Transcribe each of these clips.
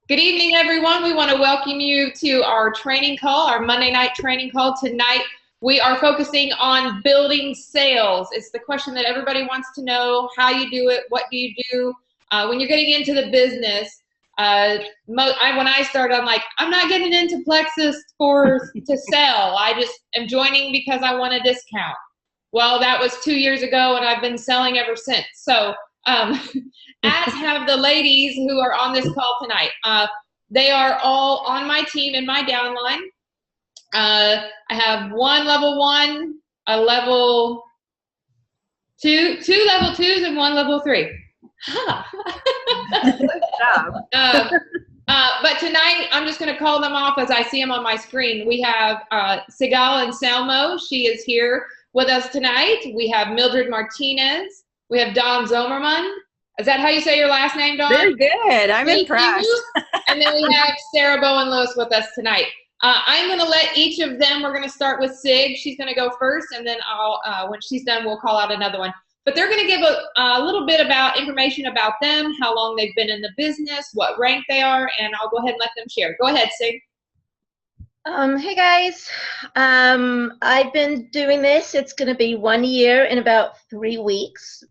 Good evening, everyone. We want to welcome you to our training call, our Monday night training call. Tonight, we are focusing on building sales. It's the question that everybody wants to know: how you do it, what do you do when you're getting into the business. When I started, I'm like, I'm not getting into Plexus to sell. I just am joining because I want a discount. Well, that was 2 years ago, and I've been selling ever since. So, as have the ladies who are on this call tonight. They are all on my team in my downline. I have one level 1, a level 2, 2 level 2s, and 1 level 3. Good job. But tonight, I'm just going to call them off as I see them on my screen. We have Sigal and Selmo. She is here with us tonight. We have Mildred Martinez. We have Dawn Zomerman. Is that how you say your last name, Dawn? Very good. I'm impressed. And then we have Sarah Bowen Lewis with us tonight. I'm going to let each of them, we're going to start with Sig. She's going to go first, and then when she's done, we'll call out another one. But they're going to give a little bit about information about them, how long they've been in the business, what rank they are, and I'll go ahead and let them share. Go ahead, Sig. Hey guys, I've been doing this. It's going to be 1 year in about 3 weeks.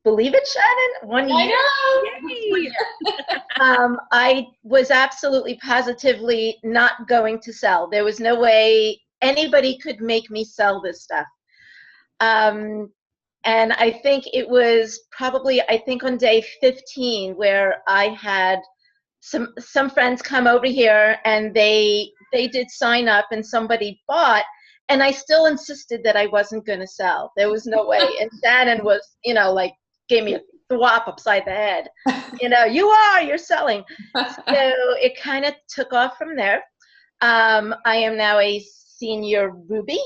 Believe it, Shannon? 1 year. I know. I was absolutely positively not going to sell. There was no way anybody could make me sell this stuff. And I think it was probably, on day 15 where I had some friends come over here, and they did sign up, and somebody bought, and I still insisted that I wasn't going to sell. There was no way. And Shannon was, gave me a thwop upside the head. You're selling. So it kind of took off from there. I am now a senior Ruby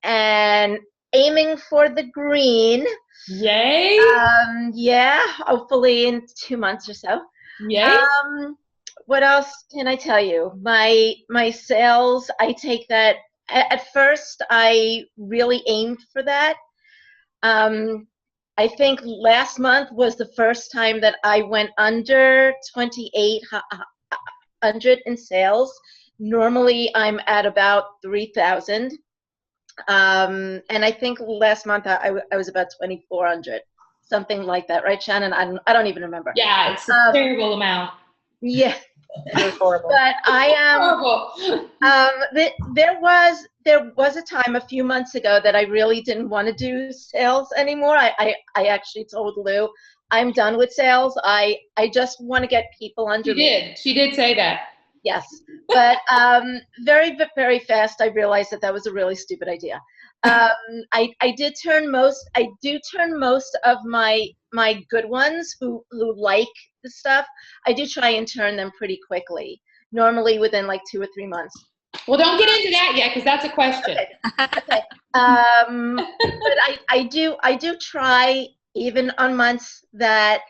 and aiming for the green. Yay. Yeah, hopefully in 2 months or so. Yay. What else can I tell you? My sales, I take that. At first, I really aimed for that. I think last month was the first time that I went under 2,800 in sales. Normally, I'm at about 3,000. And I think last month I was about 2,400, something like that, right, Shannon? I don't even remember. Yeah, it's a terrible amount. Yeah. It was horrible. But I am. There was a time a few months ago that I really didn't want to do sales anymore. I actually told Lou, I'm done with sales. I just want to get people under me. She did say that. Yes, but very, very fast I realized that was a really stupid idea. I do turn most of my good ones who like the stuff. I do try and turn them pretty quickly, normally within like 2 or 3 months. Well, don't get into that yet, because that's a question. Okay. But I do try, even on months that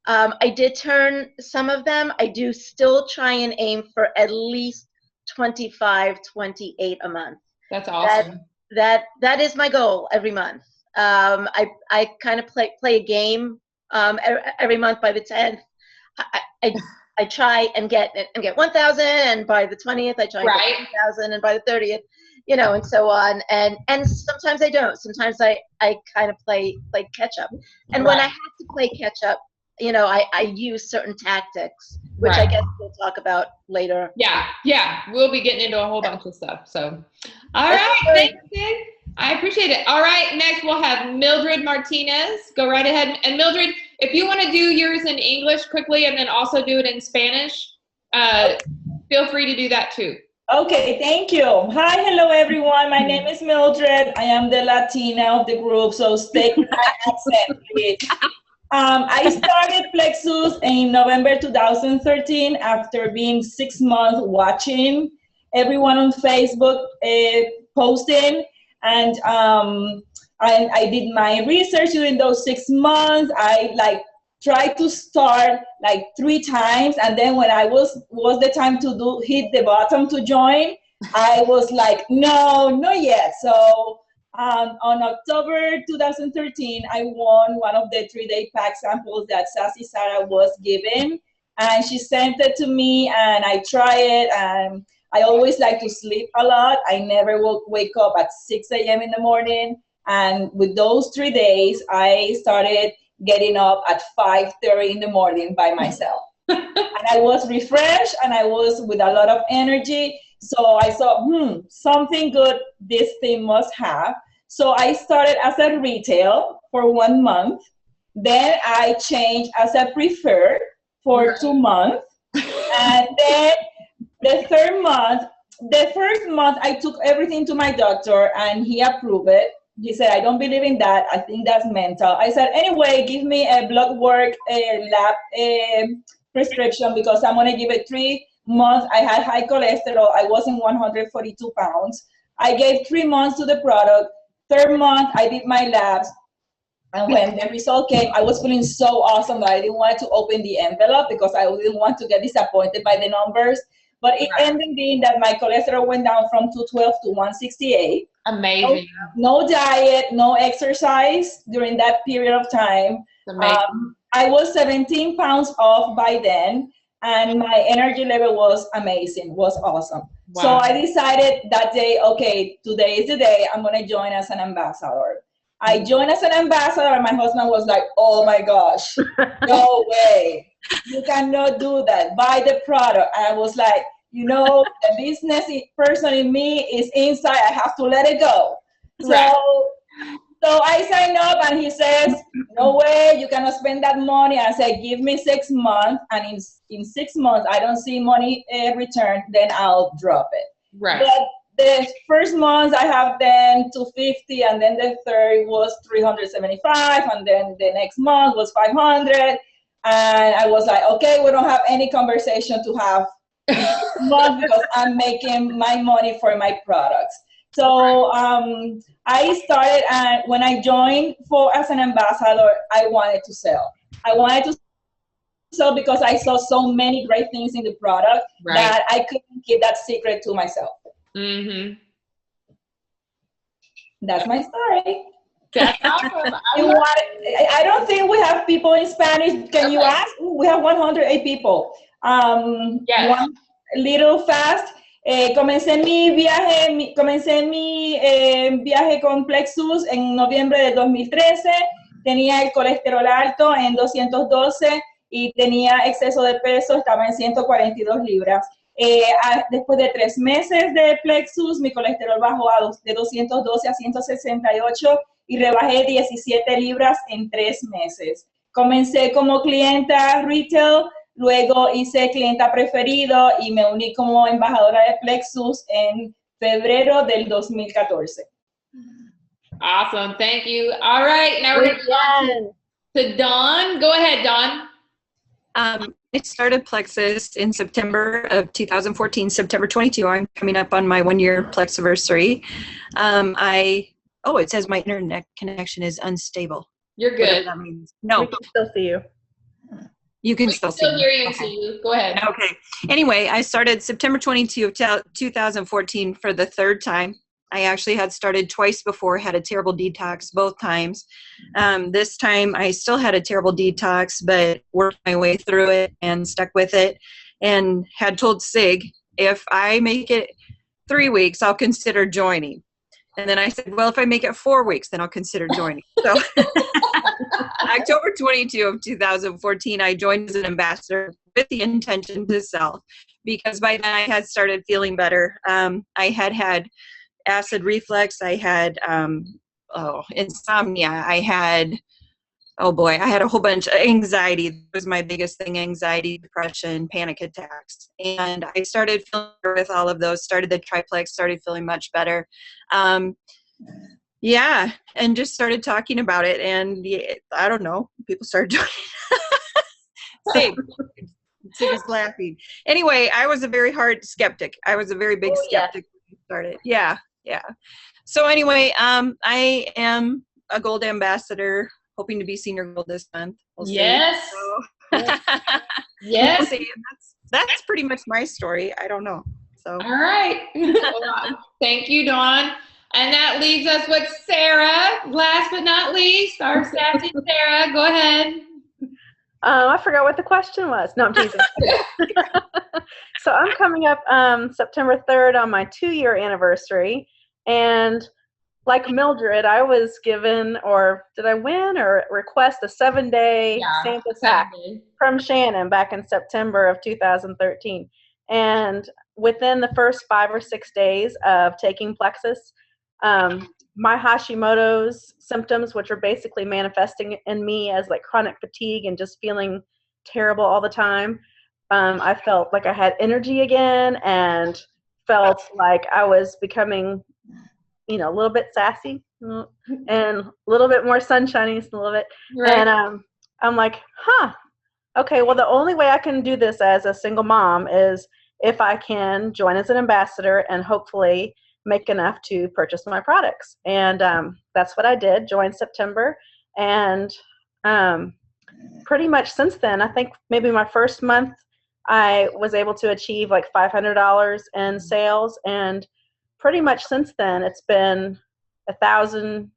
I did turn some of them. I do still try and aim for at least 25, 28 a month. That's awesome. That is my goal every month. I kind of play a game every month. By the 10th, I try and get 1,000, and by the 20th I try and get 1,000, and by the 30th, and so on. And sometimes I don't. Sometimes I kind of play catch up. And when I have to play catch up, I use certain tactics, which I guess we'll talk about later. Yeah, we'll be getting into a whole bunch of stuff. So, all right, thanks, Sid. I appreciate it. All right, next we'll have Mildred Martinez. Go right ahead. And Mildred, if you want to do yours in English quickly and then also do it in Spanish, feel free to do that too. Okay, thank you. Hi, hello everyone. My name is Mildred. I am the Latina of the group, so stay with my accent, please. I started Plexus in November 2013 after being 6 months watching everyone on Facebook posting, and I did my research during those 6 months. I tried to start 3 times, and then when I was the time to hit the button to join, I was like, no, not yet. So on October 2013, I won one of the 3-day pack samples that Sassy Sarah was given, And she sent it to me, and I try it. And I always like to sleep a lot. I never wake up at 6 a.m. in the morning. And with those 3 days, I started getting up at 5:30 in the morning by myself. And I was refreshed, and I was with a lot of energy. So I thought, something good this thing must have. So I started as a retail for 1 month. Then I changed as a preferred for 2 months. And then the first month, I took everything to my doctor, and he approved it. He said, I don't believe in that. I think that's mental. I said, anyway, give me a blood work, a lab prescription, because I'm going to give it 3 months. I had high cholesterol. I was in 142 pounds. I gave 3 months to the product. 3rd month, I did my labs. And when the result came, I was feeling so awesome that I didn't want to open the envelope because I didn't want to get disappointed by the numbers. But it ended being that my cholesterol went down from 212 to 168. Amazing. No diet, no exercise during that period of time. I was 17 pounds off by then, and my energy level was amazing, was awesome. Wow. So I decided that day, okay, today is the day I'm going to join as an ambassador. I joined as an ambassador, and my husband was like, oh my gosh, no way. You cannot do that. Buy the product. I was like, the business person in me is inside. I have to let it go. Right. So I signed up, and he says, no way, you cannot spend that money. I said, give me 6 months. And in 6 months, I don't see money return, then I'll drop it. Right. But the first month I have then 250, and then the third was 375, and then the next month was 500. And I was like, okay, we don't have any conversation to have this month because I'm making my money for my products. So I started, and when I joined as an ambassador, I wanted to sell. I wanted to sell because I saw so many great things in the product that I couldn't keep that secret to myself. Mm-hmm. That's my story. That's awesome. I don't think we have people in Spanish. Can you ask? We have 108 people. Yes. One little fast. Comencé mi viaje con Plexus en noviembre de 2013. Tenía el colesterol alto en 212 y tenía exceso de peso, estaba en 142 libras. Después de 3 meses de Plexus, mi colesterol bajó de 212 a 168 y rebajé 17 libras en 3 meses. Comencé como clienta retail, luego hice clienta preferido y me uní como embajadora de Plexus en febrero del 2014. Awesome, thank you. All right, now we're going to go to Dawn. Go ahead, Dawn. I started Plexus in September of 2014, September 22. I'm coming up on my 1-year Plexiversary. It says my internet connection is unstable. You're good. That means. No. We can still see you. You can still see me. hear you and see you. Go ahead. Okay. Anyway, I started September 22 of 2014 for the 3rd time. I actually had started twice before, had a terrible detox both times. This time I still had a terrible detox, but worked my way through it and stuck with it, and had told Sig, if I make it 3 weeks, I'll consider joining. And then I said, well, if I make it 4 weeks, then I'll consider joining. So October 22 of 2014, I joined as an ambassador with the intention to sell, because by then I had started feeling better. I had acid reflux. I had insomnia. I had a whole bunch of anxiety. That was my biggest thing: anxiety, depression, panic attacks. And I started feeling better with all of those, started the triplex, started feeling much better. And just started talking about it. And I don't know, people started joining. Sig is laughing. Anyway, I was a very hard skeptic. I was a very big skeptic when we started. Yeah. So anyway, I am a gold ambassador, hoping to be senior gold this month. We'll see. Yes. So, yes. We'll see. That's pretty much my story. I don't know. So. All right. Well, thank you, Dawn. And that leaves us with Sarah. Last but not least, our sassy Sarah. Go ahead. I forgot what the question was. No, I'm teasing. So I'm coming up September 3rd on my 2-year anniversary. And like Mildred, I was given, or did I win or request a 7-day sample pack from Shannon back in September of 2013. And within the first 5 or 6 days of taking Plexus, my Hashimoto's symptoms, which are basically manifesting in me as like chronic fatigue and just feeling terrible all the time, I felt like I had energy again and felt like I was becoming, a little bit sassy and a little bit more sunshiny, a little bit. Right. And I'm like, okay, well, the only way I can do this as a single mom is if I can join as an ambassador and hopefully make enough to purchase my products. And that's what I did, joined September. And pretty much since then, I think maybe my first month, I was able to achieve like $500 in sales. And pretty much since then, it's been $1,000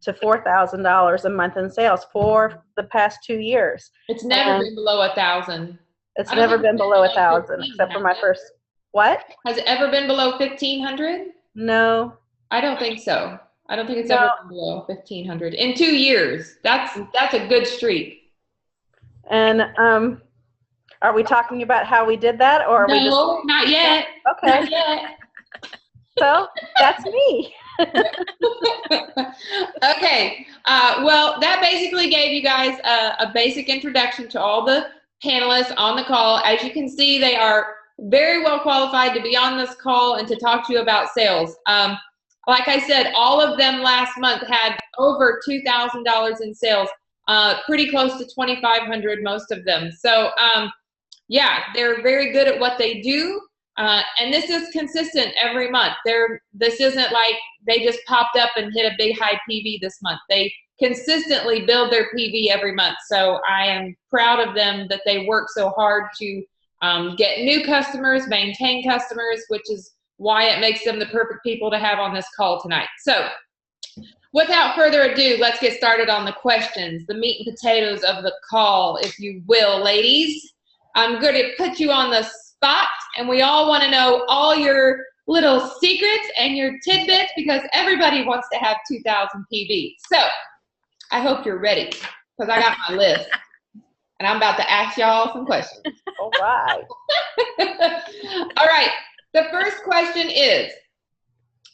to $4,000 a month in sales for the past 2 years. It's never been below 1,000. It's never been below 1,000 except for my first. What? Has it ever been below 1,500? No. I don't think so. I don't think it's ever been below 1,500 in 2 years. That's a good streak. And are we talking about how we did that, or are we just? No, not yet. Okay. Not yet. So that's me. Okay. Well, that basically gave you guys a basic introduction to all the panelists on the call. As you can see, they are very well qualified to be on this call and to talk to you about sales. Like I said, all of them last month had over $2,000 in sales, pretty close to 2,500, most of them. So yeah, they're very good at what they do. And this is consistent every month. This isn't like they just popped up and hit a big high PV this month. They consistently build their PV every month. So I am proud of them that they work so hard to get new customers, maintain customers, which is why it makes them the perfect people to have on this call tonight. So without further ado, let's get started on the questions, the meat and potatoes of the call, if you will, ladies. I'm going to put you on the spot, and we all want to know all your little secrets and your tidbits because everybody wants to have 2,000 PV. So I hope you're ready because I got my list, and I'm about to ask y'all some questions. All right. All right. The first question is,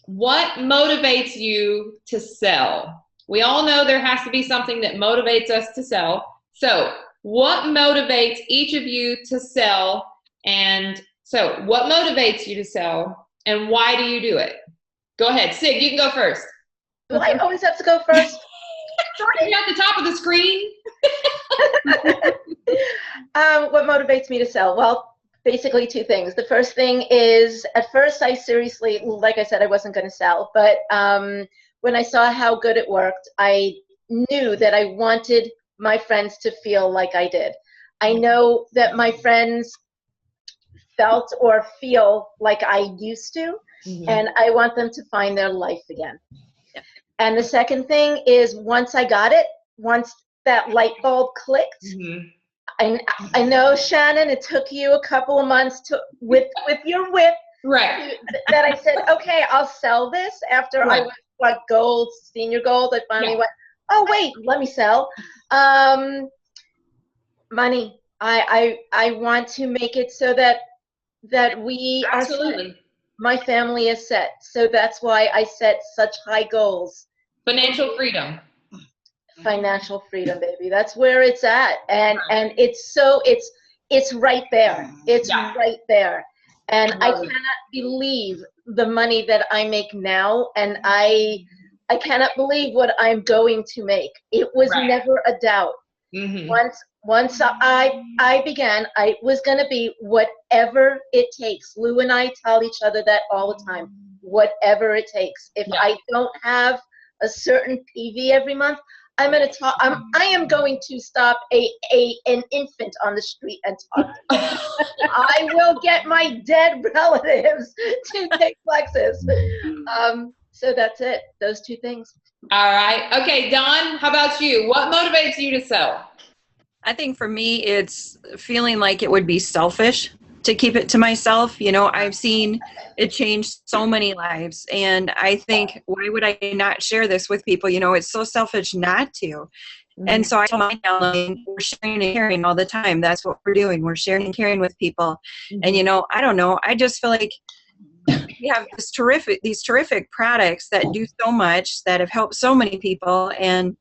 what motivates you to sell? We all know there has to be something that motivates us to sell. So what motivates each of you to sell? And so what motivates you to sell and why do you do it? Go ahead. Sig, you can go first. Do I always have to go first? You're at the top of the screen. What motivates me to sell? Well, basically 2 things. The first thing is, at first I seriously, like I said, I wasn't going to sell, but when I saw how good it worked, I knew that I wanted my friends to feel like I did. I know that my friends felt or feel like I used to, and I want them to find their life again. Yeah. And the second thing is, once I got it, once that light bulb clicked, I know, Shannon, it took you a couple of months to with your whip, right? That I said, okay, I'll sell this. After I went like gold, senior gold, I finally went, oh wait, let me sell. Money. I want to make it so that we absolutely are set. My family is set, so that's why I set such high goals. Financial freedom. Financial freedom, baby. That's where it's at, and it's right there. It's right there, and I cannot believe the money that I make now, and I cannot believe what I'm going to make. It was never a doubt. Once I began, I was going to be whatever it takes. Lou and I tell each other that all the time. Whatever it takes. If I don't have a certain PV every month, I am going to stop an infant on the street and talk to them. I will get my dead relatives to take Plexus. So that's it. Those 2 things. All right. Okay, Dawn, how about you? What motivates you to sell? I think for me, it's feeling like it would be selfish to keep it to myself. You know, I've seen it change so many lives. And I think, why would I not share this with people? You know, it's so selfish not to. And so I tell my downline, we're sharing and caring all the time. That's what we're doing. We're sharing and caring with people. And, you know, I don't know. I just feel like we have these terrific products that do so much, that have helped so many people. And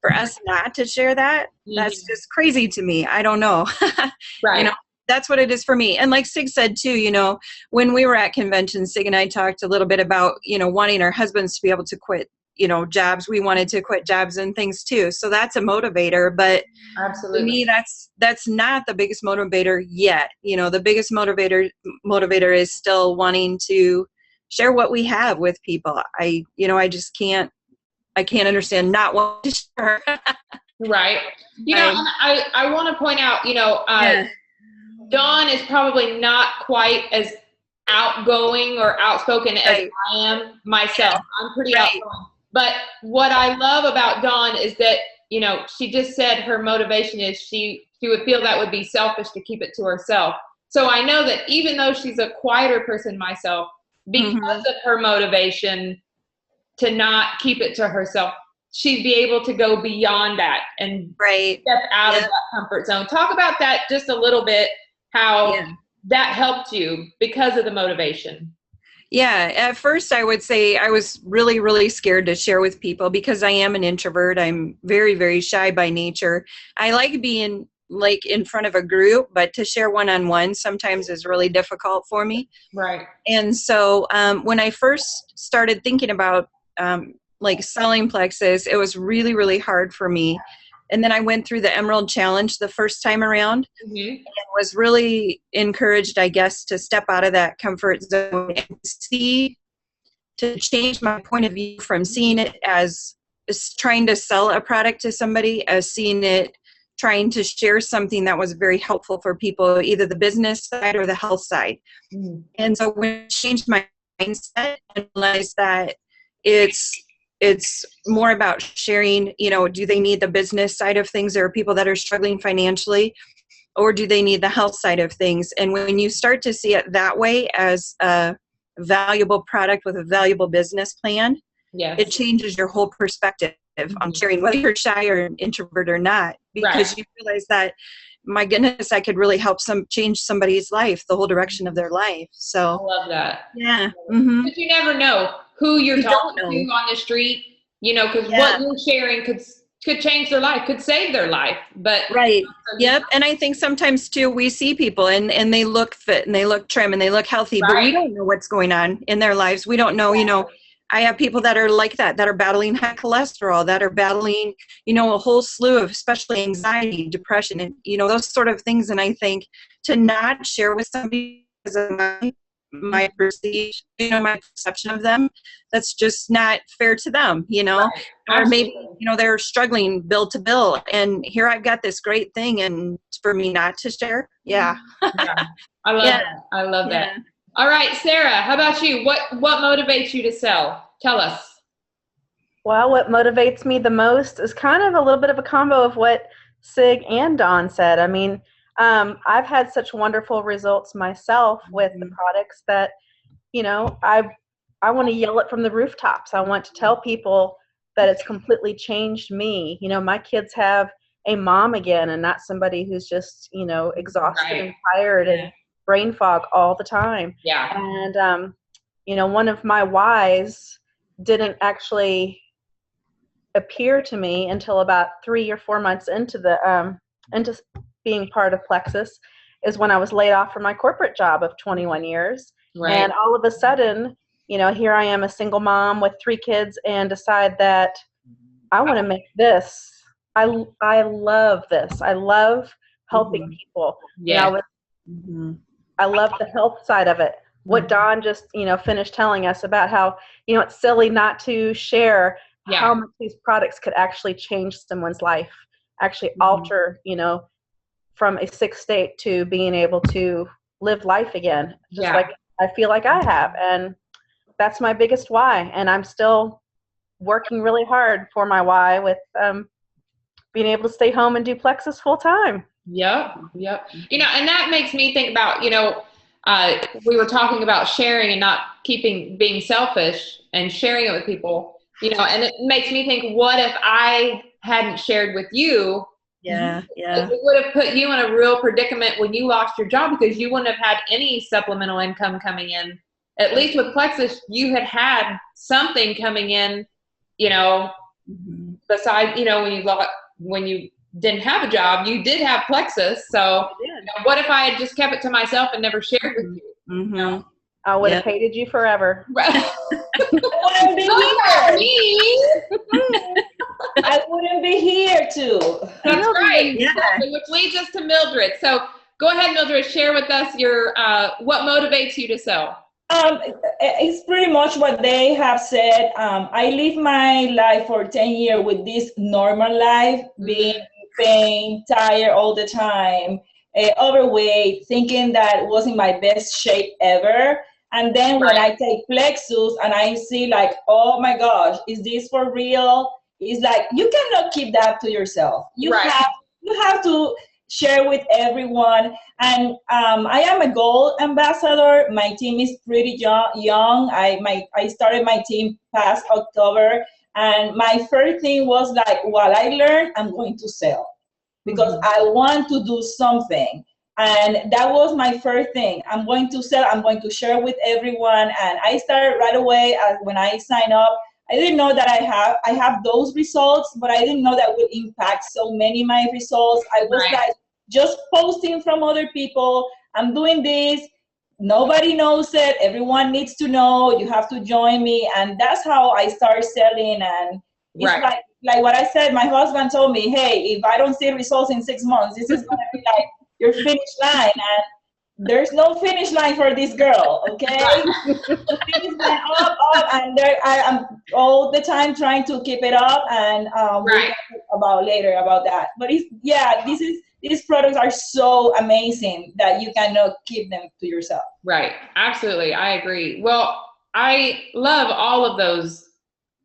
for us not to share that, that's just crazy to me. I don't know. Right. You know, that's what it is for me. And like Sig said too, you know, when we were at convention, Sig and I talked a little bit about, you know, wanting our husbands to be able to quit, you know, jobs. We wanted to quit jobs and things too. So that's a motivator. But Absolutely. to me, that's not the biggest motivator yet. You know, the biggest motivator is still wanting to share what we have with people. I just can't understand not wanting to share. Right. You know, and I want to point out, you know, Dawn is probably not quite as outgoing or outspoken as I am myself. I'm pretty outgoing. But what I love about Dawn is that, you know, she just said her motivation is she would feel that would be selfish to keep it to herself. So I know that even though she's a quieter person myself, because of her motivation to not keep it to herself, she'd be able to go beyond that and step out of that comfort zone. Talk about that just a little bit, how that helped you because of the motivation. Yeah, at first I would say I was really, really scared to share with people because I am an introvert. I'm very, very shy by nature. I like being like in front of a group, but to share one-on-one sometimes is really difficult for me. Right. And so when I first started thinking about like selling Plexus, it was really, really hard for me. And then I went through the Emerald Challenge the first time around and was really encouraged, I guess, to step out of that comfort zone and to change my point of view from seeing it as trying to sell a product to somebody, as seeing it trying to share something that was very helpful for people, either the business side or the health side. And so when I changed my mindset and realized that it's more about sharing, you know, do they need the business side of things? There are people that are struggling financially, or do they need the health side of things? And when you start to see it that way, as a valuable product with a valuable business plan, it changes your whole perspective on sharing, whether you're shy or an introvert or not, because you realize that, my goodness, I could really help change somebody's life, the whole direction of their life. So I love that. Yeah. But you never know who you're talking to on the street, you know, because what you're sharing could change their life, could save their life. But Yep. And I think sometimes too, we see people and they look fit and they look trim and they look healthy, but we don't know what's going on in their lives. We don't know, you know, I have people that are like that are battling high cholesterol, that are battling, you know, a whole slew of, especially anxiety, depression, and, you know, those sort of things. And I think to not share with somebody because of my perceived, you know, my perception of them, that's just not fair to them, you know, or maybe, you know, they're struggling bill to bill, and here I've got this great thing, and for me not to share. I love that. I love that. All right, Sarah, how about you? What motivates you to sell? Tell us. Well, what motivates me the most is kind of a little bit of a combo of what Sig and Dawn said. I mean, I've had such wonderful results myself with the products that, you know, I want to yell it from the rooftops. I want to tell people that it's completely changed me. You know, my kids have a mom again, and not somebody who's just, you know, exhausted and tired and brain fog all the time. And, you know, one of my whys didn't actually appear to me until about 3 or 4 months into being part of Plexus, is when I was laid off from my corporate job of 21 years. And all of a sudden, you know, here I am, a single mom with 3 kids, and decide that I want to make this. I love this. I love helping people. You know, I love the health side of it. What Dawn just, you know, finished telling us about how, you know, it's silly not to share how much these products could actually change someone's life, actually alter, you know, from a sick state to being able to live life again, just like I feel like I have. And that's my biggest why. And I'm still working really hard for my why with being able to stay home and do Plexus full time. Yep. And that makes me think about, we were talking about sharing and not being selfish and sharing it with people, and it makes me think, what if I hadn't shared with you? Yeah. It would have put you in a real predicament when you lost your job, because you wouldn't have had any supplemental income coming in. At least with Plexus, you had something coming in, besides, when you didn't have a job, you did have Plexus. So what if I had just kept it to myself and never shared with you? Mm-hmm. I would have hated you forever. I wouldn't be here too. That's right. Yeah. Which leads us to Mildred. So go ahead, Mildred, share with us your what motivates you to sell. It's pretty much what they have said. I live my life for 10 years with this normal life, being pain, tired all the time, overweight, thinking that was in my best shape ever. And then when I take Plexus and I see like, oh my gosh, is this for real? It's like, you cannot keep that to yourself. You have to share with everyone. And I am a gold ambassador. My team is pretty young. I started my team past October. And my first thing was like, what I learned, I'm going to sell. Because I want to do something. And that was my first thing. I'm going to sell. I'm going to share with everyone. And I started right away when I signed up. I didn't know that I have those results, but I didn't know that would impact so many of my results. I was like just posting from other people. I'm doing this. Nobody knows it. Everyone needs to know. You have to join me. And that's how I started selling. And it's like what I said, my husband told me, hey, if I don't see results in 6 months, this is going to be like your finish line. And there's no finish line for this girl, okay? Things went up, and I am all the time trying to keep it up, and we'll talk about later about that. But these products are so amazing that you cannot keep them to yourself. Right, absolutely, I agree. Well, I love all of those.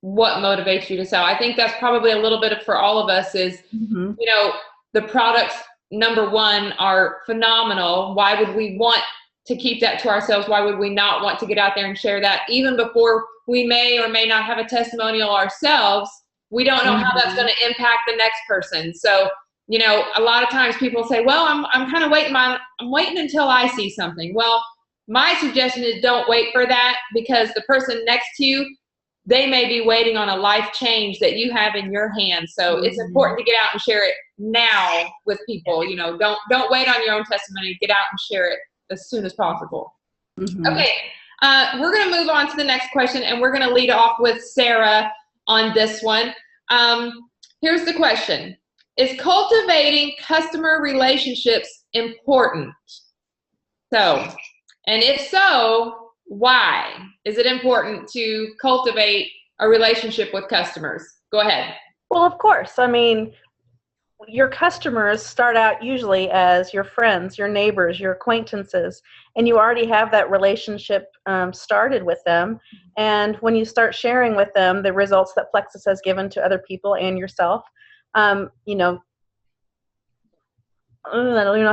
What motivates you to sell? I think that's probably a little bit for all of us is, the products, number one, are phenomenal. Why would we want to keep that to ourselves? Why would we not want to get out there and share that? Even before we may or may not have a testimonial ourselves, we don't know how that's going to impact the next person. So, a lot of times people say, well, I'm kind of waiting. I'm waiting until I see something. Well, my suggestion is don't wait for that, because the person next to you, they may be waiting on a life change that you have in your hands. So it's important to get out and share it now with people. Don't wait on your own testimony. Get out and share it as soon as possible. Okay, we're going to move on to the next question, and we're going to lead off with Sarah on this one. Here's the question. Is cultivating customer relationships important? So, and if so, why is it important to cultivate a relationship with customers? Go ahead. Well, of course. I mean, your customers start out usually as your friends, your neighbors, your acquaintances, and you already have that relationship started with them. And when you start sharing with them the results that Plexus has given to other people and yourself, I don't know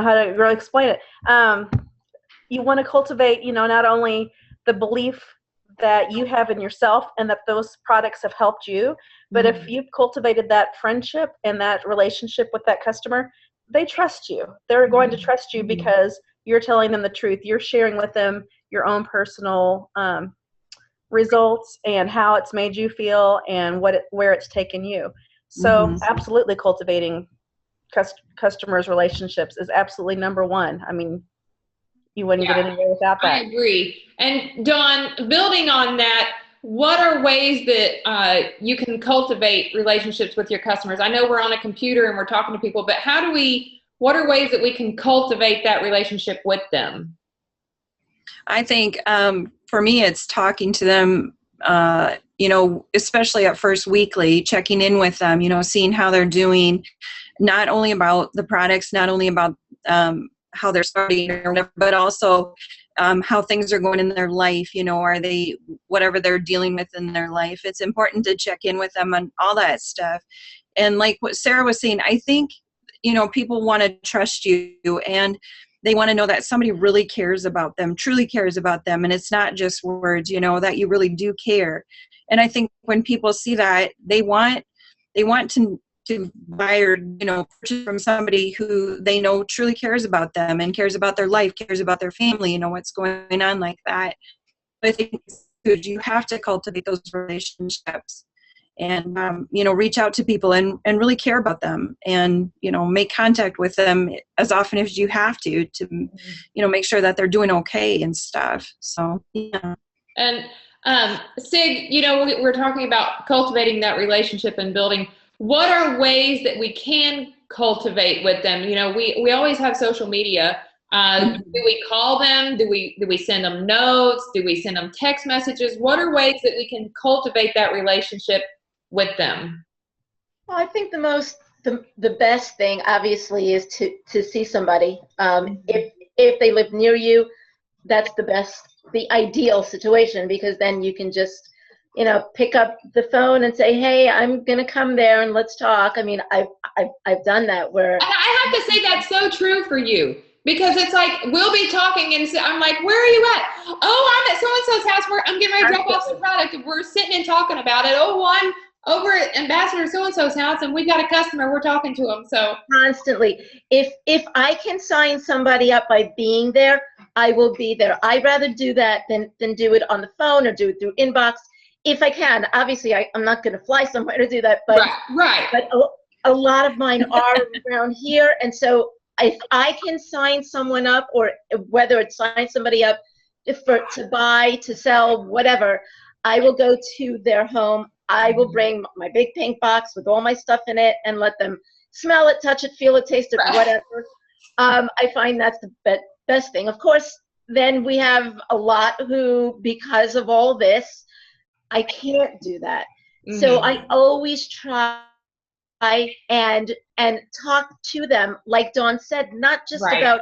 how to really explain it. You want to cultivate, not only the belief that you have in yourself and that those products have helped you, but if you've cultivated that friendship and that relationship with that customer, they trust you. They're going to trust you because you're telling them the truth. You're sharing with them your own personal results and how it's made you feel and where it's taken you. So absolutely cultivating customers' relationships is absolutely number one. I mean, you wouldn't get anywhere without that. I agree. And Dawn, building on that, what are ways that you can cultivate relationships with your customers? I know we're on a computer and we're talking to people, but what are ways that we can cultivate that relationship with them? I think for me, it's talking to them, especially at first weekly, checking in with them, seeing how they're doing, not only about the products, not only about how they're starting or whatever, but also how things are going in their life, are they, whatever they're dealing with in their life. It's important to check in with them on all that stuff. And like what Sarah was saying, I think, you know, people want to trust you, and they want to know that somebody really cares about them, truly cares about them. And it's not just words, you know, that you really do care. And I think when people see that, they want to buy or, you know, purchase from somebody who they know truly cares about them and cares about their life, cares about their family, you know, what's going on like that. But I think you have to cultivate those relationships and, you know, reach out to people and really care about them, and, you know, make contact with them as often as you have to, you know, make sure that they're doing okay and stuff. So, yeah. And Sig, you know, we're talking about cultivating that relationship and building. What are ways that we can cultivate with them? You know, we always have social media. Do we call them? Do we send them notes? Do we send them text messages? What are ways that we can cultivate that relationship with them? Well, I think the best thing, obviously, is to see somebody. If they live near you, that's the ideal situation, because then you can just, you know, pick up the phone and say, hey, I'm gonna come there and let's talk. I mean, I've done that where. And I have to say that's so true for you, because it's like we'll be talking and I'm like, where are you at? Oh, I'm at so-and-so's house where I'm getting ready to drop off some product, and we're sitting and talking about it. Oh, I'm over at Ambassador so-and-so's house and we've got a customer, we're talking to them. So constantly, if I can sign somebody up by being there, I will be there. I'd rather do that than do it on the phone or do it through inbox. If I can, obviously I'm not going to fly somewhere to do that, but right. But a lot of mine are around here, and so if I can sign someone up, or whether it's sign somebody up to buy, to sell, whatever, I will go to their home. I will bring my big pink box with all my stuff in it and let them smell it, touch it, feel it, taste it, whatever. I find that's the best thing. Of course, then we have a lot who, because of all this, I can't do that. So I always try and talk to them, like Dawn said, not just about,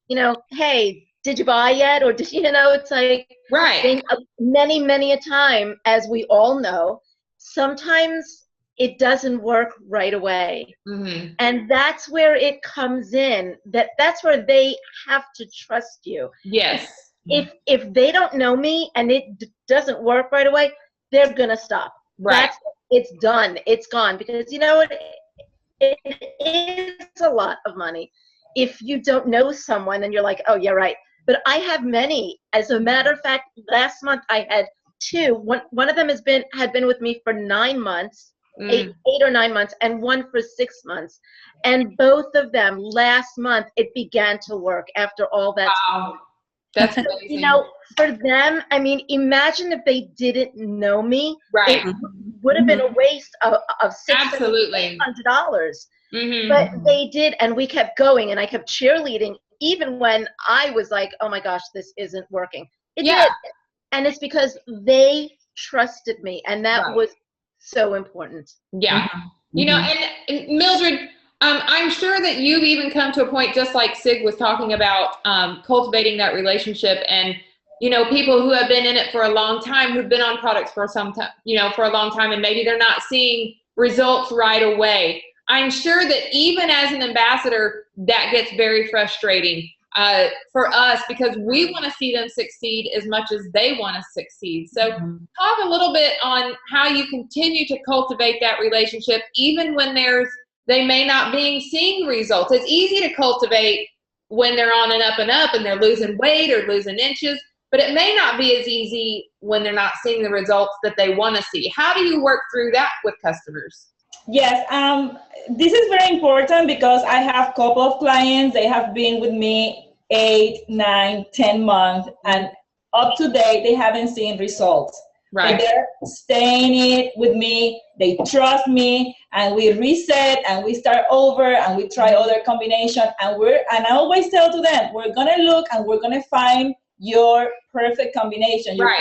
you know, hey, did you buy yet? Or did you know, it's like many a time, as we all know, sometimes it doesn't work right away. And that's where it comes in, that's where they have to trust you. Yes. If they don't know me and it doesn't work right away, they're gonna stop. It's done. It's gone. Because you know what? It is a lot of money if you don't know someone and you're like, oh yeah, right. But I have many. As a matter of fact, last month I had two. One of them had been with me for 9 months, 8 or 9 months, and one for 6 months. And both of them last month it began to work after all that time. That's amazing. You know, for them, I mean, imagine if they didn't know me. It would have been a waste of $600. But they did, and we kept going, and I kept cheerleading, even when I was like, oh my gosh, this isn't working. It did. And it's because they trusted me, and that was so important. Yeah. You know, and Mildred, I'm sure that you've even come to a point, just like Sig was talking about, cultivating that relationship, and, you know, people who have been in it for a long time, who've been on products for some time, you know, for a long time, and maybe they're not seeing results right away. I'm sure that even as an ambassador, that gets very frustrating for us, because we want to see them succeed as much as they want to succeed. So talk a little bit on how you continue to cultivate that relationship, even when they may not be seeing results. It's easy to cultivate when they're on an up and up and they're losing weight or losing inches, but it may not be as easy when they're not seeing the results that they want to see. How do you work through that with customers? Yes, this is very important, because I have a couple of clients, they have been with me 8, 9, 10 months, and up to date, they haven't seen results. But they're staying with me, they trust me, and we reset and we start over and we try other combination, and I always tell to them, we're gonna look and we're gonna find your perfect combination, your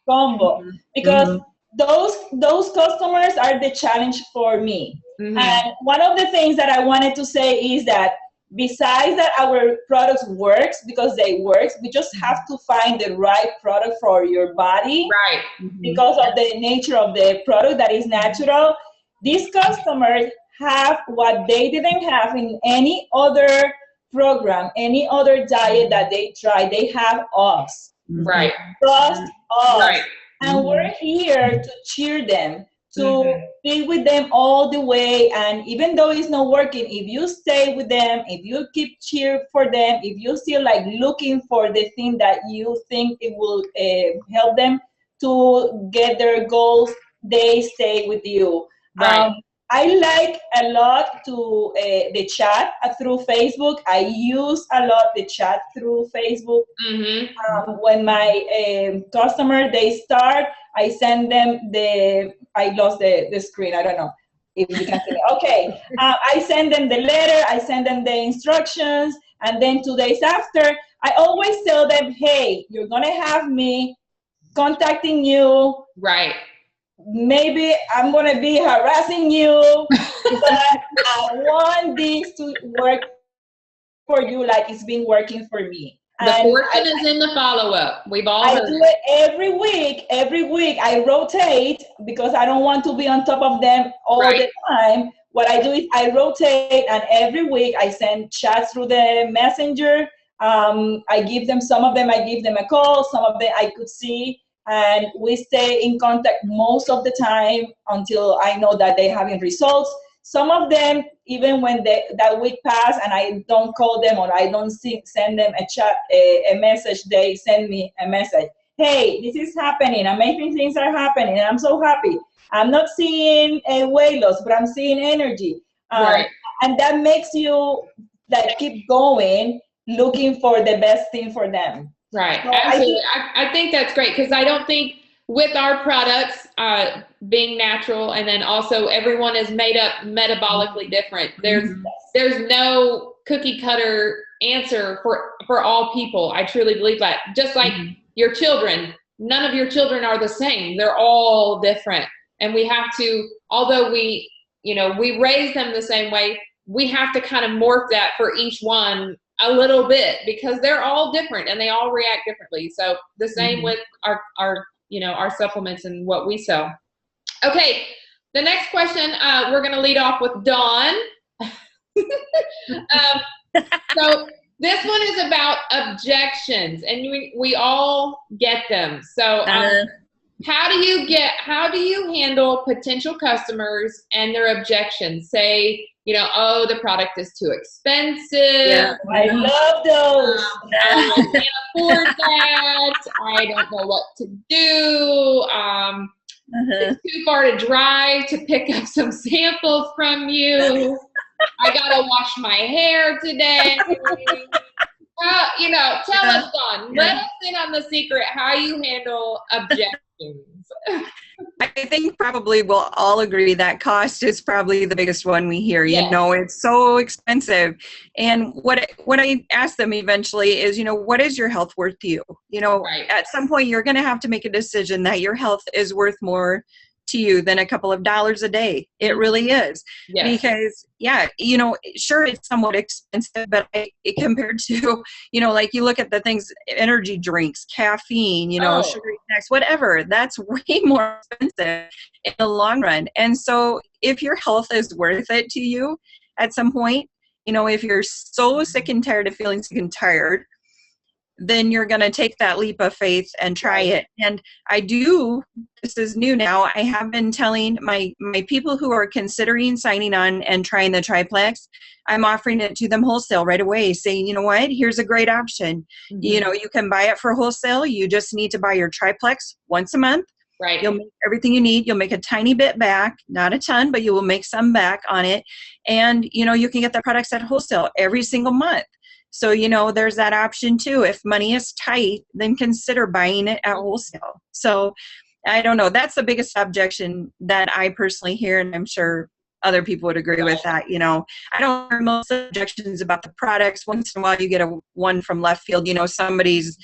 combo, because those customers are the challenge for me. And one of the things that I wanted to say is that besides that our products works, because they work, we just have to find the right product for your body, because of the nature of the product that is natural. these customers have what they didn't have in any other program, any other diet that they try. They have us. Right. Trust us. Right. And we're here to cheer them, to be with them all the way. And even though it's not working, if you stay with them, if you keep cheer for them, if you still like looking for the thing that you think it will help them to get their goals, they stay with you. Right. I like a lot to the chat through Facebook. I use a lot the chat through Facebook. When my customer, they start, I send them I lost the screen. I don't know if you can see it. Okay. I send them the letter. I send them the instructions. And then 2 days after, I always tell them, hey, you're going to have me contacting you. Right. Maybe I'm going to be harassing you, but I want this to work for you like it's been working for me. The fortune is in the follow-up. We've all I heard do it every week. Every week I rotate because I don't want to be on top of them all the time. What I do is I rotate, and every week I send chats through the messenger. I give them, some of them I give them a call, some of them I could see. And we stay in contact most of the time until I know that they're having results. Some of them, even when that week pass and I don't call them or I don't send them a message, they send me a message. Hey, this is happening. Amazing things are happening. And I'm so happy. I'm not seeing a weight loss, but I'm seeing energy. And that makes you like keep going, looking for the best thing for them. Right. So absolutely. I think that's great, because I don't think with our products being natural, and then also everyone is made up metabolically different. There's no cookie cutter answer for all people. I truly believe that. Just like your children, none of your children are the same. They're all different. And we have to, although we raise them the same way, we have to kind of morph that for each one a little bit, because they're all different and they all react differently. So the same with our supplements and what we sell. Okay, the next question, we're going to lead off with Dawn. So this one is about objections, and we all get them. So how do you handle potential customers and their objections? Say, oh, the product is too expensive. Yeah, I love those. I can't afford that. I don't know what to do. It's too far to drive to pick up some samples from you. I gotta wash my hair today. Tell us, Dawn. Let us in on the secret how you handle objections. I think probably we'll all agree that cost is probably the biggest one we hear. It's so expensive. And what I ask them eventually is, what is your health worth to you? At some point you're going to have to make a decision that your health is worth more to you than a couple of dollars a day. It really is. Yes. Because sure, it's somewhat expensive, but compared to, like you look at the things, energy drinks, caffeine, sugary snacks, whatever, that's way more expensive in the long run. And so if your health is worth it to you at some point, if you're so sick and tired of feeling sick and tired, then you're going to take that leap of faith and try it. And this is new now, I have been telling my people who are considering signing on and trying the Triplex, I'm offering it to them wholesale right away, saying, you know what, here's a great option. You can buy it for wholesale. You just need to buy your Triplex once a month. Right. You'll make everything you need. You'll make a tiny bit back, not a ton, but you will make some back on it. And, you can get the products at wholesale every single month. So, there's that option too. If money is tight, then consider buying it at wholesale. So I don't know. That's the biggest objection that I personally hear. And I'm sure other people would agree with that. I don't hear most objections about the products. Once in a while you get one from left field, somebody's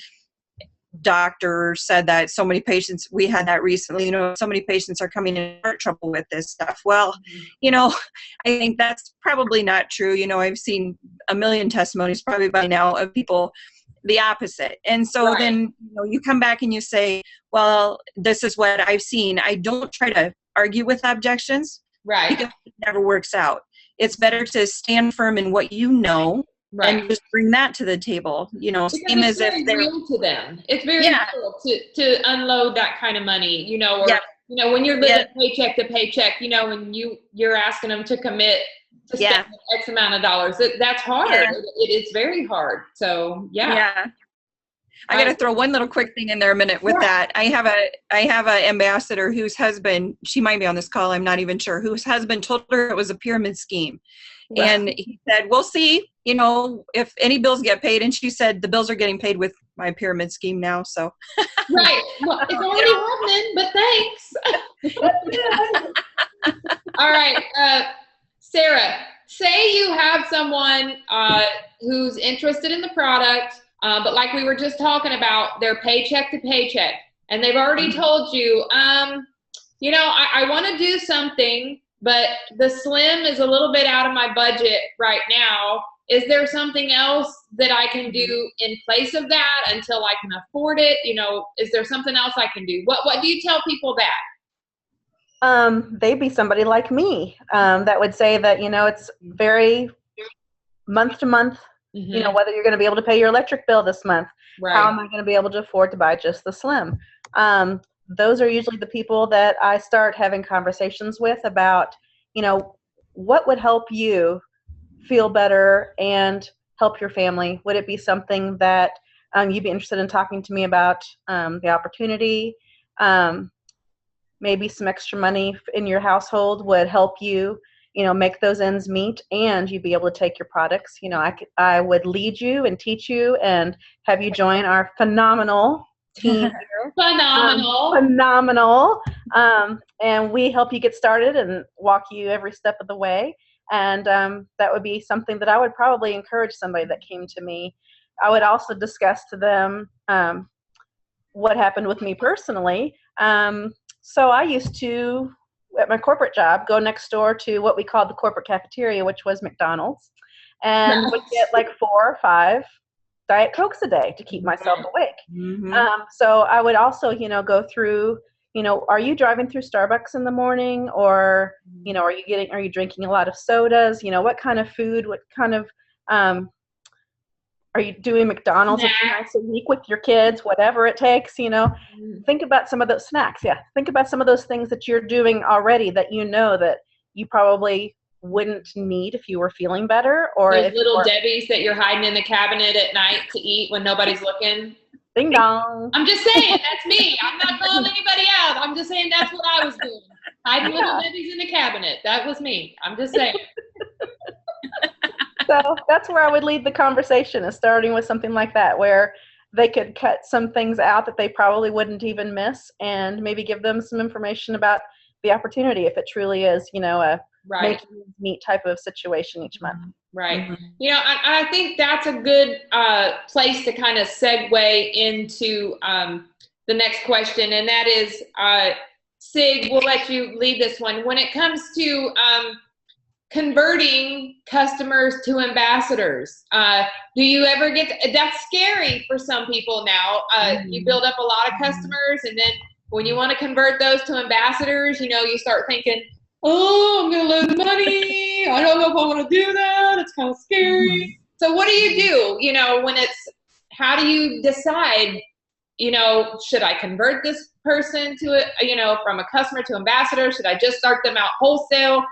doctor said that so many patients, we had that recently, so many patients are coming in heart trouble with this stuff. Well, I think that's probably not true. I've seen a million testimonies probably by now of people the opposite. And so then, you come back and you say, well, this is what I've seen. I don't try to argue with objections. Right. because it never works out. It's better to stand firm in what you know Right. and just bring that to the table. You know, Because same it's as if very they're real to them. It's very Yeah. real to unload that kind of money, you know, or Yeah. you know, when you're living Yeah. paycheck to paycheck, you know, when you're asking them to commit to Yeah. spend X amount of dollars, that's hard. Yeah. It's very hard. So yeah. I got to throw one little quick thing in there a minute with that. I have a ambassador whose husband, she might be on this call, I'm not even sure, whose husband told her it was a pyramid scheme. Wow. And he said, we'll see, you know, if any bills get paid. And she said, the bills are getting paid with my pyramid scheme now. So. Right. Well, it's already happening, but thanks. All right. Sarah, say you have someone who's interested in the product, but like we were just talking about, they're paycheck to paycheck, and they've already told you, you know, I want to do something, but the slim is a little bit out of my budget right now. Is there something else that I can do in place of that until I can afford it? You know, is there something else I can do? What do you tell people that? They'd be somebody like me that would say that, you know, it's very month to month, you know, whether you're going to be able to pay your electric bill this month. Right. How am I going to be able to afford to buy just the slim? Those are usually the people that I start having conversations with about, you know, what would help you feel better and help your family. Would it be something that you'd be interested in talking to me about the opportunity? Maybe some extra money in your household would help you, you know, make those ends meet, and you'd be able to take your products. You know, I would lead you and teach you and have you join our phenomenal team here. Phenomenal. And we help you get started and walk you every step of the way. And that would be something that I would probably encourage somebody that came to me. I would also discuss to them what happened with me personally. So I used to, at my corporate job, go next door to what we called the corporate cafeteria, which was McDonald's, and would get like 4 or 5 Diet Cokes a day to keep myself awake. So I would also, you know, go through, you know, are you driving through Starbucks in the morning, or, you know, are you drinking a lot of sodas? You know, what kind of food, what kind of, are you doing McDonald's a few nights a week with your kids, whatever it takes, you know? Think about some of those snacks. Yeah. Think about some of those things that you're doing already that you know that you probably wouldn't need if you were feeling better, or those if little Debbie's that you're hiding in the cabinet at night to eat when nobody's looking. Ding dong. I'm just saying, that's me. I'm not calling anybody out. I'm just saying that's what I was doing. Hiding little Debbie's in the cabinet. That was me. I'm just saying. So that's where I would lead the conversation, is starting with something like that, where they could cut some things out that they probably wouldn't even miss, and maybe give them some information about the opportunity if it truly is, you know, a making meat type of situation each month. Right. You know, I think that's a good place to kind of segue into the next question, and that is, Sig, we'll let you lead this one. When it comes to converting customers to ambassadors, do you ever that's scary for some people now. You build up a lot of customers, and then when you want to convert those to ambassadors, you know, you start thinking, oh, I'm going to lose money. I don't know if I want to do that. It's kind of scary. So what do? You know, when how do you decide, you know, should I convert this person to it, you know, from a customer to ambassador? Should I just start them out wholesale?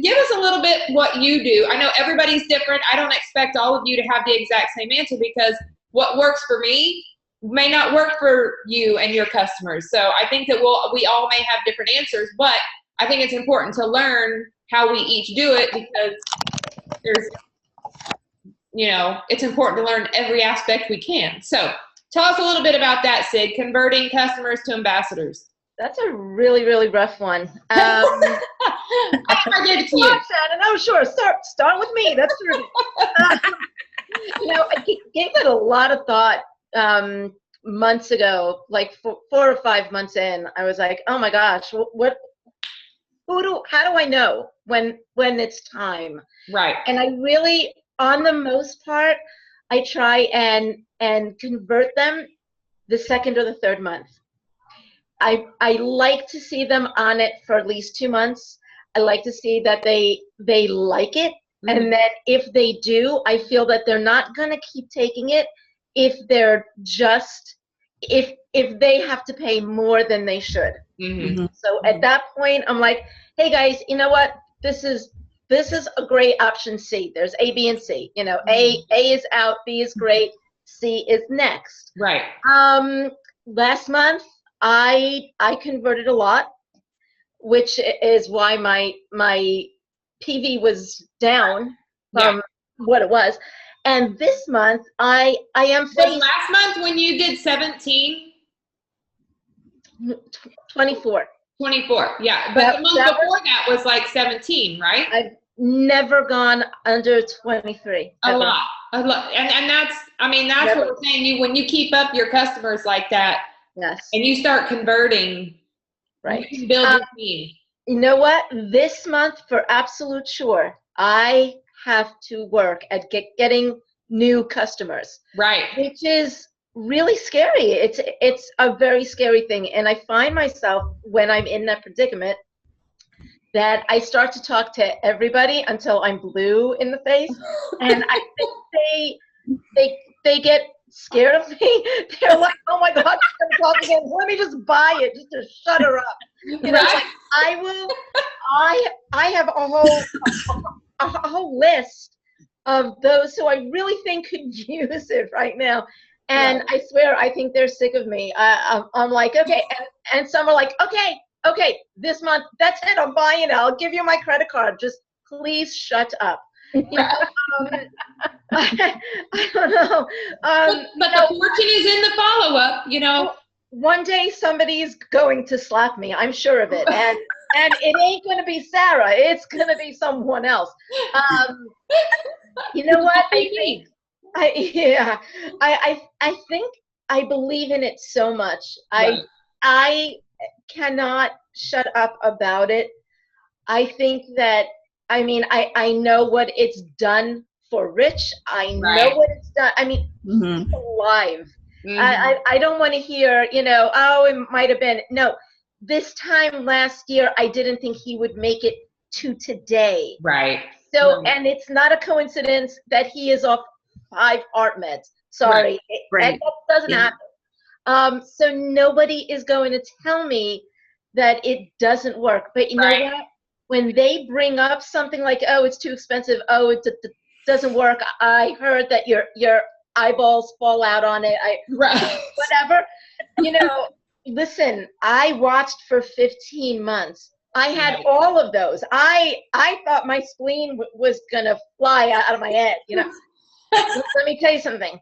Give us a little bit what you do. I know everybody's different. I don't expect all of you to have the exact same answer, because what works for me may not work for you and your customers. So I think that we all may have different answers, but I think it's important to learn how we each do it, because you know, it's important to learn every aspect we can. So tell us a little bit about that, Sid, converting customers to ambassadors. That's a really, really rough one. I gave it to you. Shannon. Oh, sure. Start with me. That's true. You know, I gave it a lot of thought months ago, like 4 or 5 months in. I was like, oh my gosh, how do I know when it's time? Right. And I really, on the most part, I try and convert them the 2nd or the 3rd month. I like to see them on it for at least 2 months. I like to see that they like it. And then if they do, I feel that they're not going to keep taking it if they're just, if they have to pay more than they should. Mm-hmm. So at that point, I'm like, hey guys, you know what? This is a great option C. There's A, B, and C. You know, A is out, B is great, C is next. Right. Last month, I converted a lot, which is why my PV was down from what it was. And this month, I am Was faced last month when you did 17? 24. 24, yeah. But the month before that was like 17, right? I've never gone under 23. A ever. lot. And that's, I mean, that's Never. what we're saying. When you keep up your customers like that Yes. and you start converting, Right. you can build your team. You know what? This month, for absolute sure, I have to work at getting new customers, Right. which is really scary. It's a very scary thing. And I find myself, when I'm in that predicament, that I start to talk to everybody until I'm blue in the face. And I think they get scared of me. They're like, oh my God, she's gonna talk again. Let me just buy it just to shut her up. You know, Right. like, I have a whole list of those who I really think could use it right now. And I swear, I think they're sick of me. I'm like, okay. And some are like, okay, this month, that's it. I'm buying it. I'll give you my credit card. Just please shut up. You know, I don't know. But the fortune is in the follow-up, you know. One day somebody's going to slap me. I'm sure of it. And it ain't going to be Sarah. It's going to be someone else. You know what? I think I believe in it so much. Right. I cannot shut up about it. I think that, I mean, I know what it's done for Rich. I know what it's done. I mean, he's alive. I don't want to hear, you know, oh, it might have been. No, this time last year, I didn't think he would make it to today. Right. So, and it's not a coincidence that he is off 5 heart meds. Sorry. Right. That doesn't happen. So nobody is going to tell me that it doesn't work. But you know what? When they bring up something like, oh, it's too expensive. Oh, it doesn't work. I heard that your eyeballs fall out on it. Whatever. You know, listen, I watched for 15 months. I had all of those. I thought my spleen was going to fly out of my head, you know. Let me tell you something.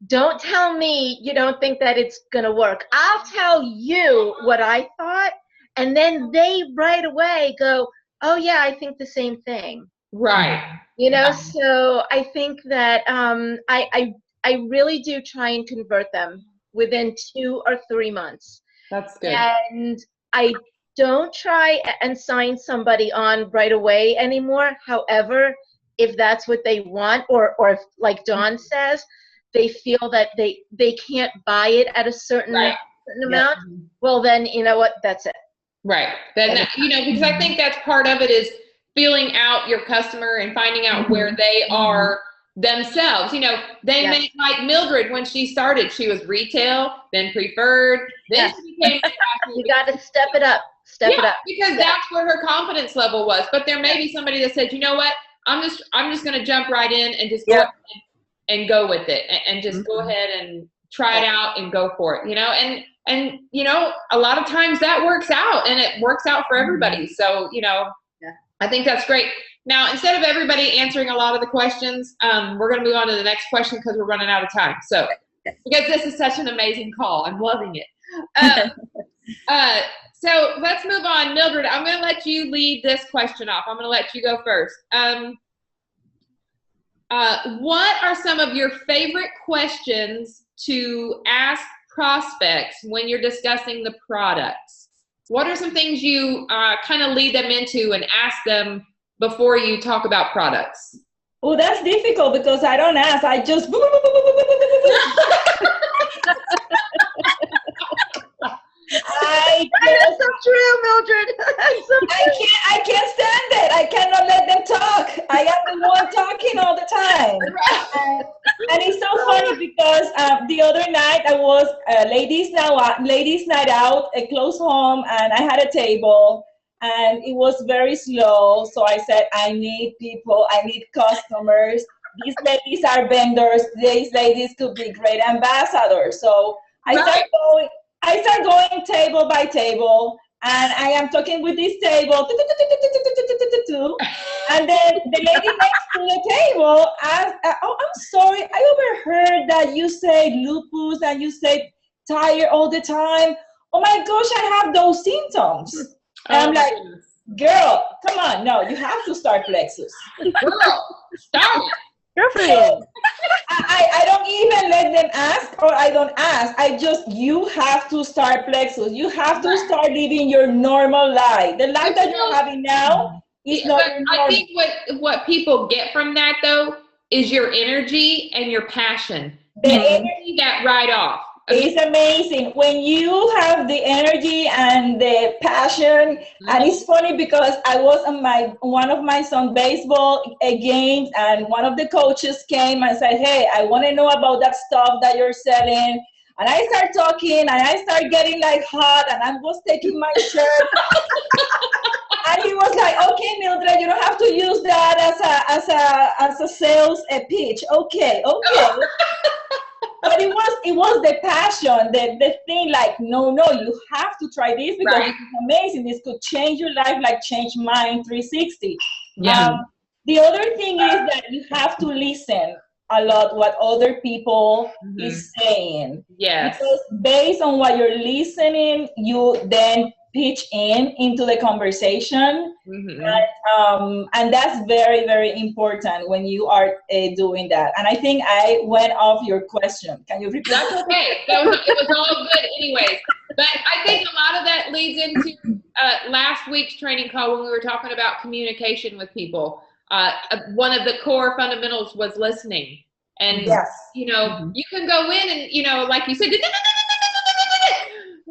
Don't tell me you don't think that it's going to work. I'll tell you what I thought, and then they right away go, oh, yeah, I think the same thing. Right. You know, so I think that I really do try and convert them within 2 or 3 months. That's good. And I don't try and sign somebody on right away anymore. However, if that's what they want, or if, like Dawn says, they feel that they can't buy it at a certain amount, well then, you know what, that's it. Right. Then, you know, because I think that's part of it, is feeling out your customer and finding out where they are themselves. You know, they may, like Mildred, when she started, she was retail, then preferred, then she became you got to step it up. Step it up. Because that's where her confidence level was. But there may be somebody that said, you know what, I'm just going to jump right in and just go ahead and go with it, and just go ahead and try it out and go for it, you know. And you know, a lot of times that works out, and it works out for everybody. So, you know, I think that's great. Now, instead of everybody answering a lot of the questions, we're going to move on to the next question because we're running out of time. So, because this is such an amazing call, I'm loving it. So let's move on. Mildred, I'm going to let you lead this question off. I'm going to let you go first. What are some of your favorite questions to ask prospects when you're discussing the products? What are some things you kind of lead them into and ask them before you talk about products? Oh, that's difficult because I don't ask. I just. That's so true, Mildred. I can't step night, I was ladies night out, a close home, and I had a table, and it was very slow. So I said, I need people, I need customers. These ladies are vendors. These ladies could be great ambassadors. So I start going table by table, and I am talking with this table, and then the lady next to the table asked, "Oh, I'm sorry, I overheard that you say lupus and you say tired all the time. Oh my gosh, I have those symptoms." And I'm like, "Girl, come on, no, you have to start Plexus." Girl, stop it. Good for you. I don't even let them ask, or I don't ask. You have to start Plexus. You have to start living your normal life. The life that you're having now is not your normal. I think what people get from that, though, is your energy and your passion. The energy that right off. It's amazing when you have the energy and the passion. And it's funny because I was on one of my son's baseball games, and one of the coaches came and said, "Hey, I want to know about that stuff that you're selling." And I start talking, and I start getting like hot, and I was taking my shirt. And he was like, "Okay, Mildred, you don't have to use that as a sales pitch. Okay." But it was the passion, the thing, like, no, you have to try this because it's amazing. This could change your life, like change mine 360. Yeah. The other thing is that you have to listen a lot what other people is saying. Yes. Because based on what you're listening, you then pitch into the conversation. And that's very, very important when you are doing that. And I think I went off your question. Can you repeat? That's okay. It was all good anyways. But I think a lot of that leads into last week's training call when we were talking about communication with people. One of the core fundamentals was listening. And, you know, you can go in and, you know, like you said,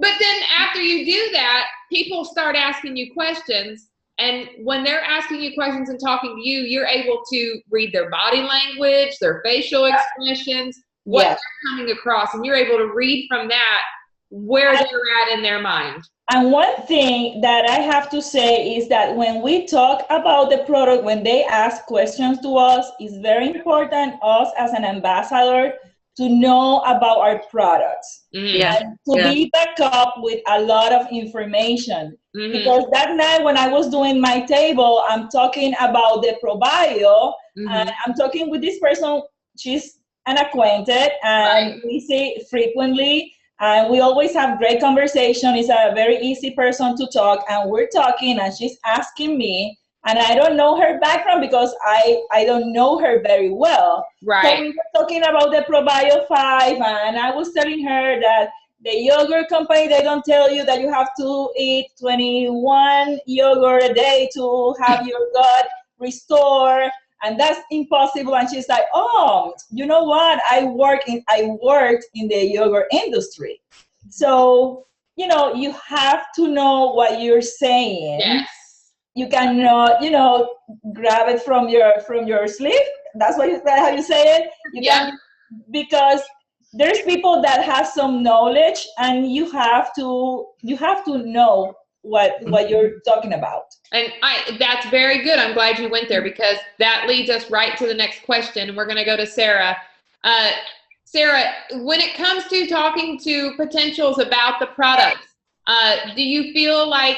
but then after you do that, people start asking you questions. And when they're asking you questions and talking to you, you're able to read their body language, their facial expressions, what they're coming across. And you're able to read from that where they're at in their mind. And one thing that I have to say is that when we talk about the product, when they ask questions to us, it's very important, us as an ambassador, to know about our products and to be backed up with a lot of information. Because that night when I was doing my table, I'm talking about the ProBio, and I'm talking with this person. She's an acquainted, and we see frequently, and we always have great conversation. It's a very easy person to talk, and we're talking, and she's asking me, and I don't know her background because I don't know her very well. So we were talking about the ProBio 5, and I was telling her that the yogurt company, they don't tell you that you have to eat 21 yogurt a day to have your gut restore, and that's impossible. And she's like, "Oh, you know what? I worked in the yogurt industry." So, you know, you have to know what you're saying. Yes. You cannot, you know, grab it from your sleeve. That's how you say it. You can, because there's people that have some knowledge, and you have to know what you're talking about. And that's very good. I'm glad you went there, because that leads us right to the next question. And we're going to go to Sarah. Sarah, when it comes to talking to potentials about the products, do you feel like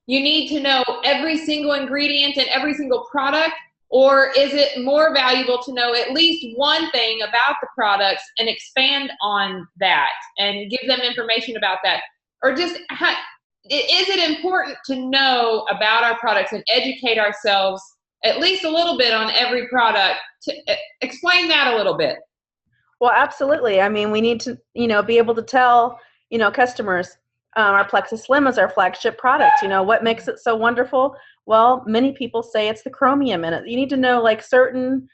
you need to know every single ingredient in every single product? Or is it more valuable to know at least one thing about the products and expand on that and give them information about that? Or just, is it important to know about our products and educate ourselves at least a little bit on every product? To explain that a little bit. Well, absolutely. I mean, we need to, you know, be able to tell, you know, customers, our Plexus Slim is our flagship product. You know, what makes it so wonderful? Well, many people say it's the chromium in it. You need to know like certain,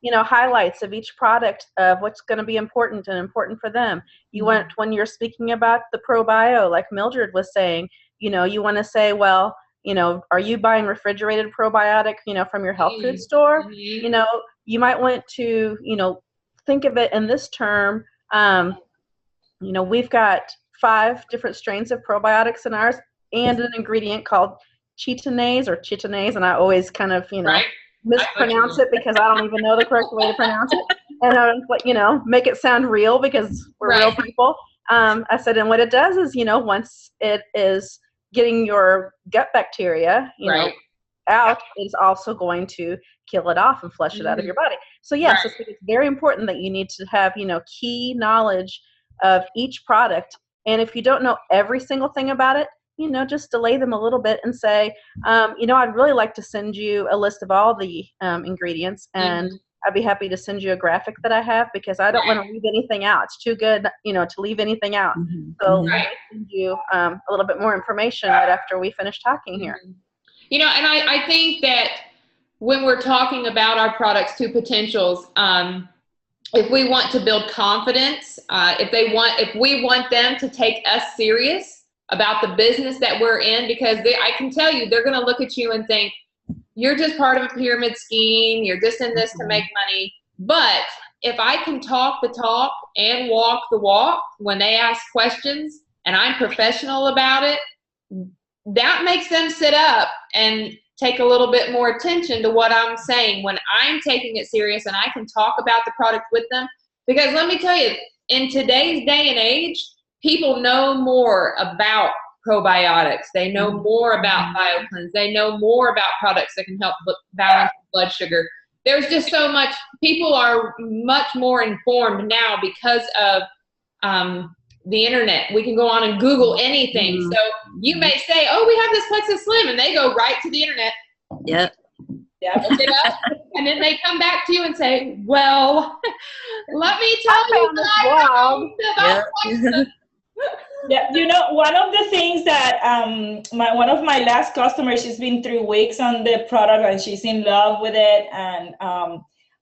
you know, highlights of each product of what's going to be important for them. You want, when you're speaking about the ProBio, like Mildred was saying, you know, you want to say, well, you know, are you buying refrigerated probiotic, you know, from your health food store? You know, you might want to, you know, think of it in this term We've got 5 different strains of probiotics in ours and an ingredient called chitinase or chitinase, and I always kind of, Right. mispronounce it because I don't even know the correct way to pronounce it. And I was like, make it sound real because we're real people. I said, and what it does is, once it is getting your gut bacteria, out, it's also going to kill it off and flush it out of your body. So yes, it's very important that you need to have, key knowledge of each product. And if you don't know every single thing about it, just delay them a little bit and say, I'd really like to send you a list of all the ingredients, and I'd be happy to send you a graphic that I have because I don't want to leave anything out. It's too good, to leave anything out. So let me send you a little bit more information right after we finish talking here. And I think that when we're talking about our products to potentials, if we want to build confidence, if we want them to take us serious about the business that we're in, because I can tell you, they're going to look at you and think, you're just part of a pyramid scheme. You're just in this to make money. But if I can talk the talk and walk the walk when they ask questions and I'm professional about it, that makes them sit up and take a little bit more attention to what I'm saying when I'm taking it serious and I can talk about the product with them. Because let me tell you, in today's day and age, people know more about probiotics. They know more about BioCleanse. They know more about products that can help balance blood sugar. There's just so much. People are much more informed now because of the internet. We can go on and Google anything. So you may say, oh, we have this Plexus Slim, and they go right to the internet. Yep. Look it up, and then they come back to you and say, well, let me tell you what I found about Plexus. Yeah, one of the things that one of my last customers, she's been 3 weeks on the product and she's in love with it. And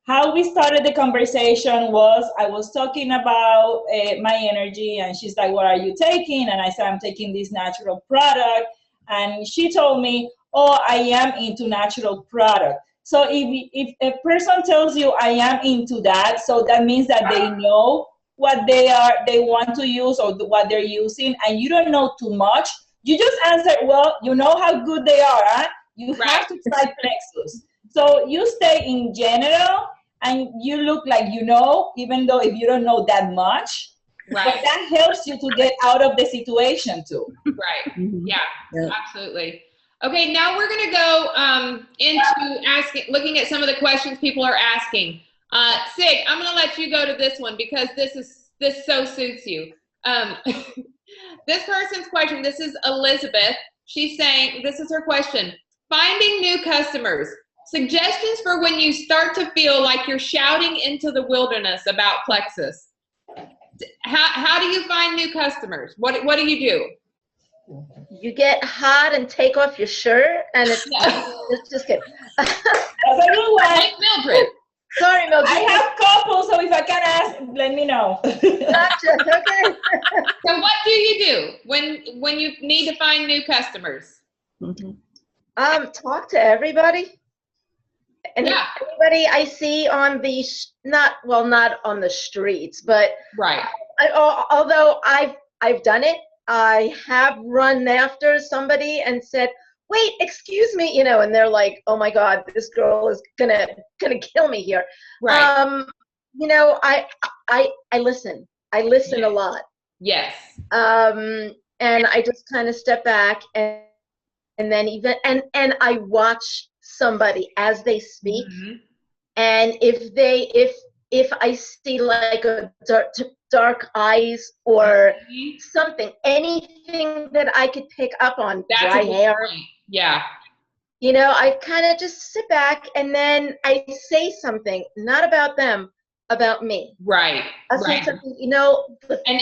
how we started the conversation was I was talking about my energy, and she's like, what are you taking? And I said, I'm taking this natural product. And she told me, oh, I am into natural product. So if a person tells you I am into that, so that means that they know what they want to use or what they're using, and you don't know too much. You just answer, well, you know how good they are, huh? You have to try Plexus. So you stay in general, and you look like even though if you don't know that much. But that helps you to get out of the situation too. Right. Yeah, absolutely. Okay, now we're going to go into looking at some of the questions people are asking. Sig, I'm going to let you go to this one because this so suits you. This person's question, this is Elizabeth. She's saying, this is her question. Finding new customers. Suggestions for when you start to feel like you're shouting into the wilderness about Plexus. How do you find new customers? What do you do? You get hot and take off your shirt, and it's just kidding. Like Mildred. Sorry, Mildred. I have couples, so if I can ask, let me know. Gotcha. Okay. So what do you do when you need to find new customers? Talk to everybody. And everybody I see on the not on the streets, but although I've done it, I have run after somebody and said, wait, excuse me, and they're like, oh my God, this girl is gonna kill me here. Right. I listen. I listen a lot. Yes. And I just kind of step back and then and I watch somebody as they speak. And if I see like a dark eyes or something, anything that I could pick up on, dry hair. Yeah. I kind of just sit back and then I say something, not about them, about me. Right. I say something, an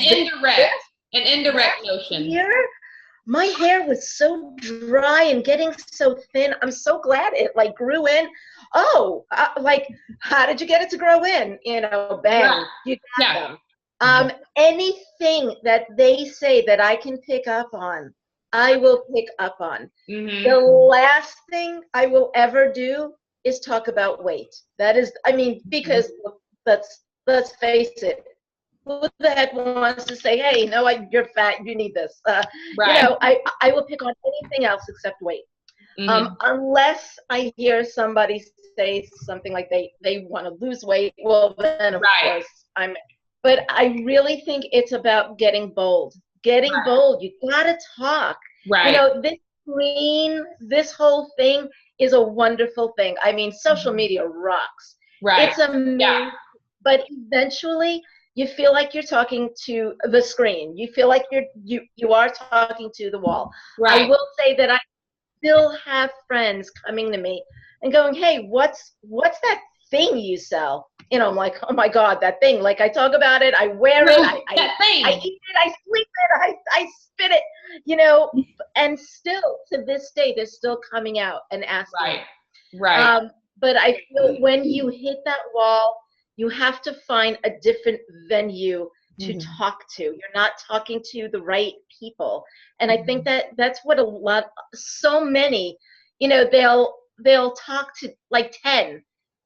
indirect notion. Here, my hair was so dry and getting so thin. I'm so glad it grew in. Oh, how did you get it to grow in? Bang, you got them. Anything that they say that I can pick up on, I will pick up on. The last thing I will ever do is talk about weight. That is, because let's face it, who the heck wants to say, hey, no, you're fat, you need this. Right. I will pick on anything else except weight. Mhm. Unless I hear somebody say something like they want to lose weight, well, then of Right. course but I really think it's about getting bold. Getting Right. bold. You gotta talk. Right. This whole thing is a wonderful thing. I mean, social media rocks. Right. It's amazing. Yeah. But eventually you feel like you're talking to the screen. You feel like you are talking to the wall. I Right. will say that I still have friends coming to me and going, hey, what's that thing you sell? I'm like, oh my God, that thing. Like, I talk about it, I wear it, That thing. I eat it, I sleep it, I spit it, and still to this day, they're still coming out and asking. Right. Right. But I feel when you hit that wall, you have to find a different venue to talk to. You're not talking to the right people. And I think that's what so many, they'll talk to like 10,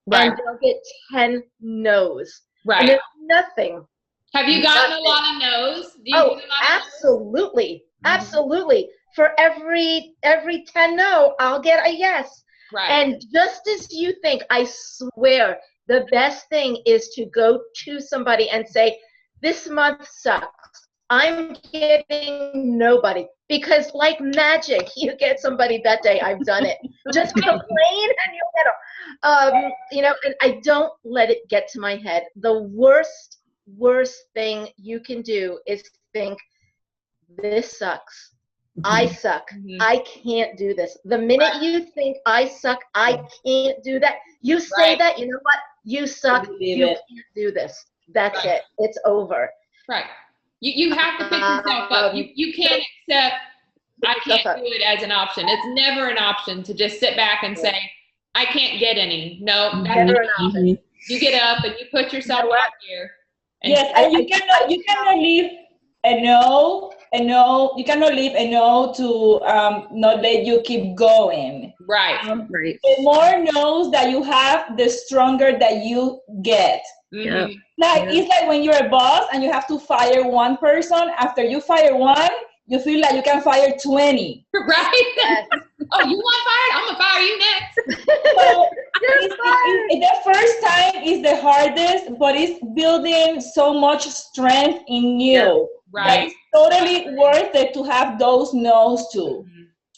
Right. and they'll get 10 no's. Right. And there's nothing. Have you gotten a lot of no's? Do you get a lot of Absolutely. Absolutely. For every 10 no, I'll get a yes. Right. And just as you think, I swear, the best thing is to go to somebody and say, this month sucks. I'm getting nobody. Because like magic, you get somebody that day. I've done it. Just complain and you'll get them. And I don't let it get to my head. The worst thing you can do is think, this sucks. I suck. I can't do this. The minute you think I suck, I can't do that, you say that, you know what? You suck. You can't do this. That's it. It's over. Right. You have to pick yourself up. You can't accept I can't do it as an option. It's never an option to just sit back and say, I can't get any. No, that's Never an option. You get up and you put yourself out here. And Yes, and you cannot leave a no. You cannot leave a no to not let you keep going. Right. Right. The more no's that you have, the stronger that you get. Yeah. It's like when you're a boss and you have to fire one person. After you fire one, you feel like you can fire 20. Right? Yes. Oh, you want fired? I'm going to fire you next. So the first time is the hardest, but it's building so much strength in you. Yeah. Right. It's totally worth it to have those no's too.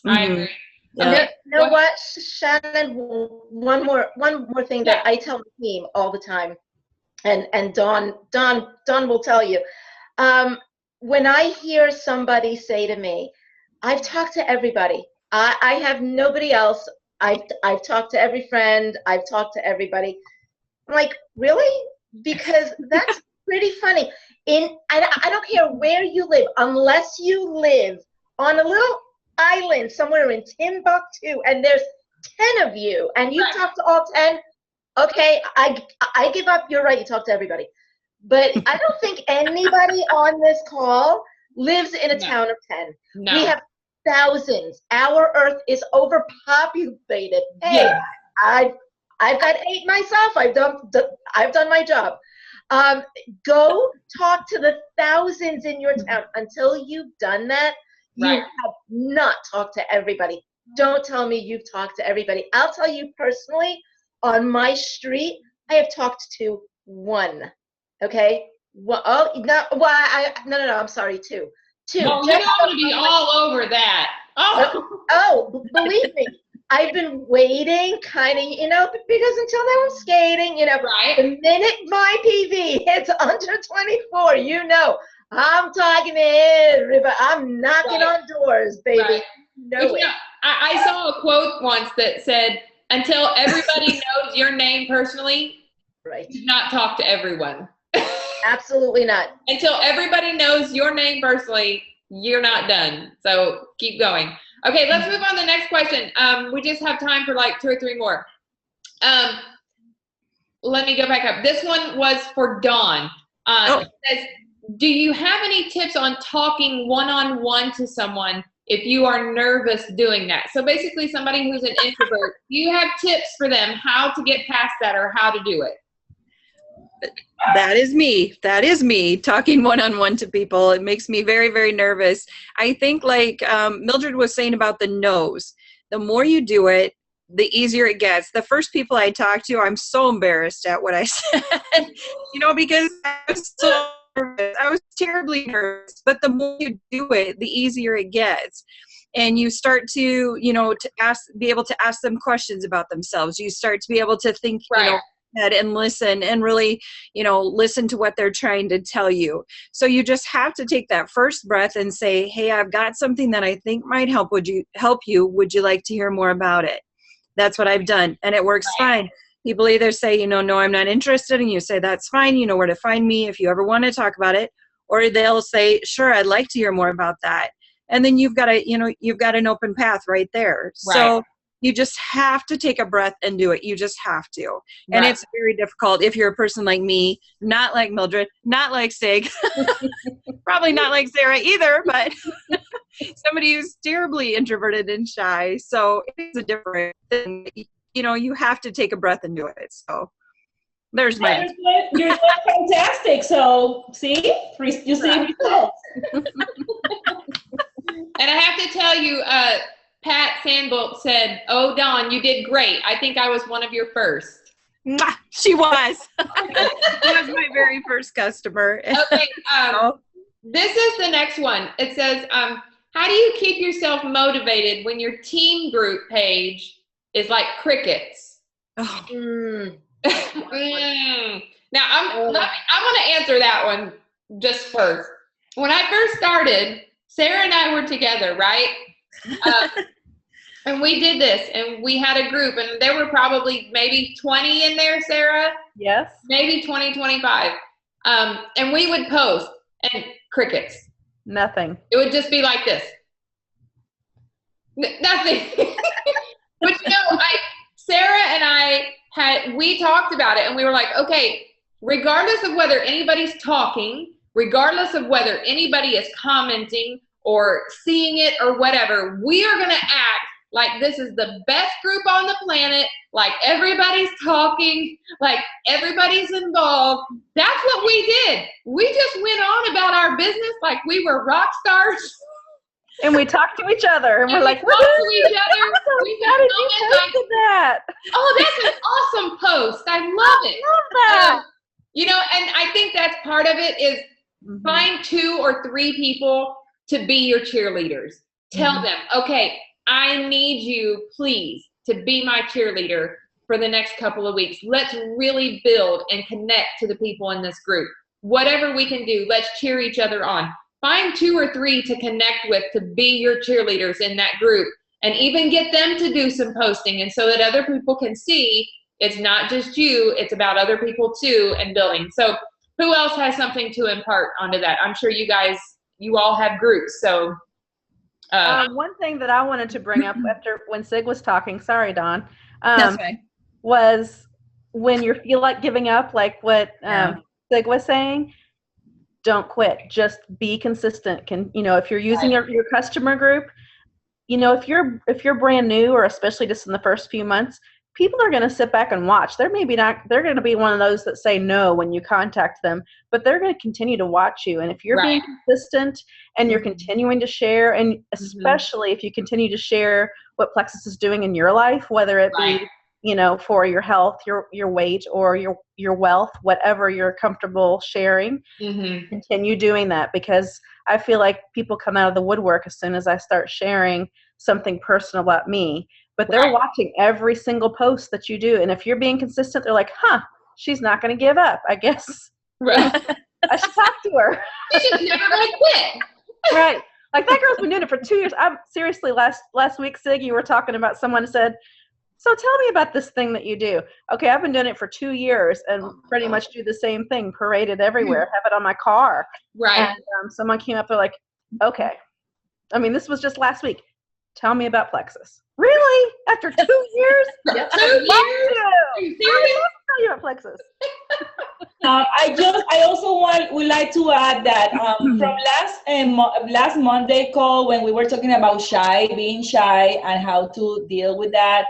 I agree. You know what, Shannon? One more thing that I tell the team all the time, and Dawn will tell you. When I hear somebody say to me, I've talked to everybody. I have nobody else. I've talked to every friend. I've talked to everybody. I'm like, really? Because that's pretty funny. I don't care where you live, unless you live on a little island somewhere in Timbuktu, and there's 10 of you, and you talk to all 10. Okay, I give up. You're right. You talk to everybody. But I don't think anybody on this call lives in a town of 10. No. We have thousands. Our Earth is overpopulated. Hey, I've got 8 myself. I've done my job. Go talk to the thousands in your town. Until you've done that, you have not talked to everybody. Don't tell me you've talked to everybody. I'll tell you personally, on my street, I have talked to 1. Okay. Well, no, I'm sorry, 2. 2. No, you don't want to be all over that. Oh, believe me, I've been waiting, kind of, because until now I'm skating, The minute my PV hits under 24, I'm talking to everybody. I'm knocking on doors, baby. Right. I saw a quote once that said, until everybody knows your name personally, do not talk to everyone. Absolutely not. Until everybody knows your name personally, you're not done. So keep going. Okay, let's move on to the next question. We just have time for like 2 or 3 more. Let me go back up. This one was for Dawn. It says, do you have any tips on talking one-on-one to someone if you are nervous doing that? So basically somebody who's an introvert, do you have tips for them how to get past that or how to do it? That is me. That is me talking one-on-one to people. It makes me very, very nervous. I think like Mildred was saying about the no's, the more you do it, the easier it gets. The first people I talk to, I'm so embarrassed at what I said, because I was so nervous. I was terribly nervous, but the more you do it, the easier it gets. And you start to, be able to ask them questions about themselves. You start to be able to think, Right. And listen and really, listen to what they're trying to tell you. So you just have to take that first breath and say, hey, I've got something that I think might help. Would you like to hear more about it? That's what I've done. And it works fine. People either say, no, I'm not interested. And you say, that's fine. You know where to find me if you ever want to talk about it. Or they'll say, sure, I'd like to hear more about that. And then you've got an open path right there. Right. So you just have to take a breath and do it. You just have to. And Right. it's very difficult if you're a person like me, not like Mildred, not like Sig, probably not like Sarah either, but somebody who's terribly introverted and shy. So it's a different thing. You have to take a breath and do it. So there's my You're doing fantastic. So see, you see results. And I have to tell you, Pat Sandbolt said, "Oh, Dawn, you did great. I think I was one of your first." Mwah, she was. She was my very first customer. Okay. This is the next one. It says, how do you keep yourself motivated when your team group page is like crickets? Oh. Now, I want to answer that one just first. When I first started, Sarah and I were together, right? And we did this, and we had a group, and there were probably maybe 20 in there, Sarah? Yes. Maybe 20, 25. And we would post, and crickets. Nothing. It would just be like this. Nothing. But Sarah and I we talked about it, and we were like, okay, regardless of whether anybody's talking, regardless of whether anybody is commenting or seeing it or whatever, we are going to act like this is the best group on the planet, like everybody's talking, like everybody's involved. That's what we did. We just went on about our business like we were rock stars. And we talked to each other, and we're like, we talked to each other. We how did you comment like, post that? oh, that's an awesome post. I love it. Love that. And I think that's part of it is find 2 or 3 people to be your cheerleaders. Tell them, okay, I need you, please, to be my cheerleader for the next couple of weeks. Let's really build and connect to the people in this group. Whatever we can do, let's cheer each other on. Find 2 or 3 to connect with to be your cheerleaders in that group, and even get them to do some posting, and so that other people can see it's not just you, it's about other people too, and building. So who else has something to impart onto that? I'm sure you all have groups. So one thing that I wanted to bring up after when Sig was talking, sorry, Dawn, That's fine. was when you feel like giving up, like what Sig was saying, don't quit. Just be consistent. If you're using your customer group, if you're brand new, or especially just in the first few months, people are going to sit back and watch. They're going to be one of those that say no when you contact them, but they're going to continue to watch you. And if you're being consistent and you're continuing to share, and especially if you continue to share what Plexus is doing in your life, whether it be, for your health, your weight, or your wealth, whatever you're comfortable sharing, continue doing that, because I feel like people come out of the woodwork as soon as I start sharing something personal about me. But they're watching every single post that you do. And if you're being consistent, they're like, she's not going to give up. I guess I should talk to her. She's just never going to quit. Right. Like that girl's been doing it for 2 years. I'm seriously, last week, Sig, you were talking about someone said, so tell me about this thing that you do. Okay, I've been doing it for 2 years and pretty much do the same thing, paraded everywhere, have it on my car. Right. And someone came up, they're like, okay. I mean, this was just last week. Tell me about Plexus. Really? After 2 years? 2 years? Are you serious? Tell you about Plexus. I also would like to add that from last Monday call, when we were talking about being shy and how to deal with that,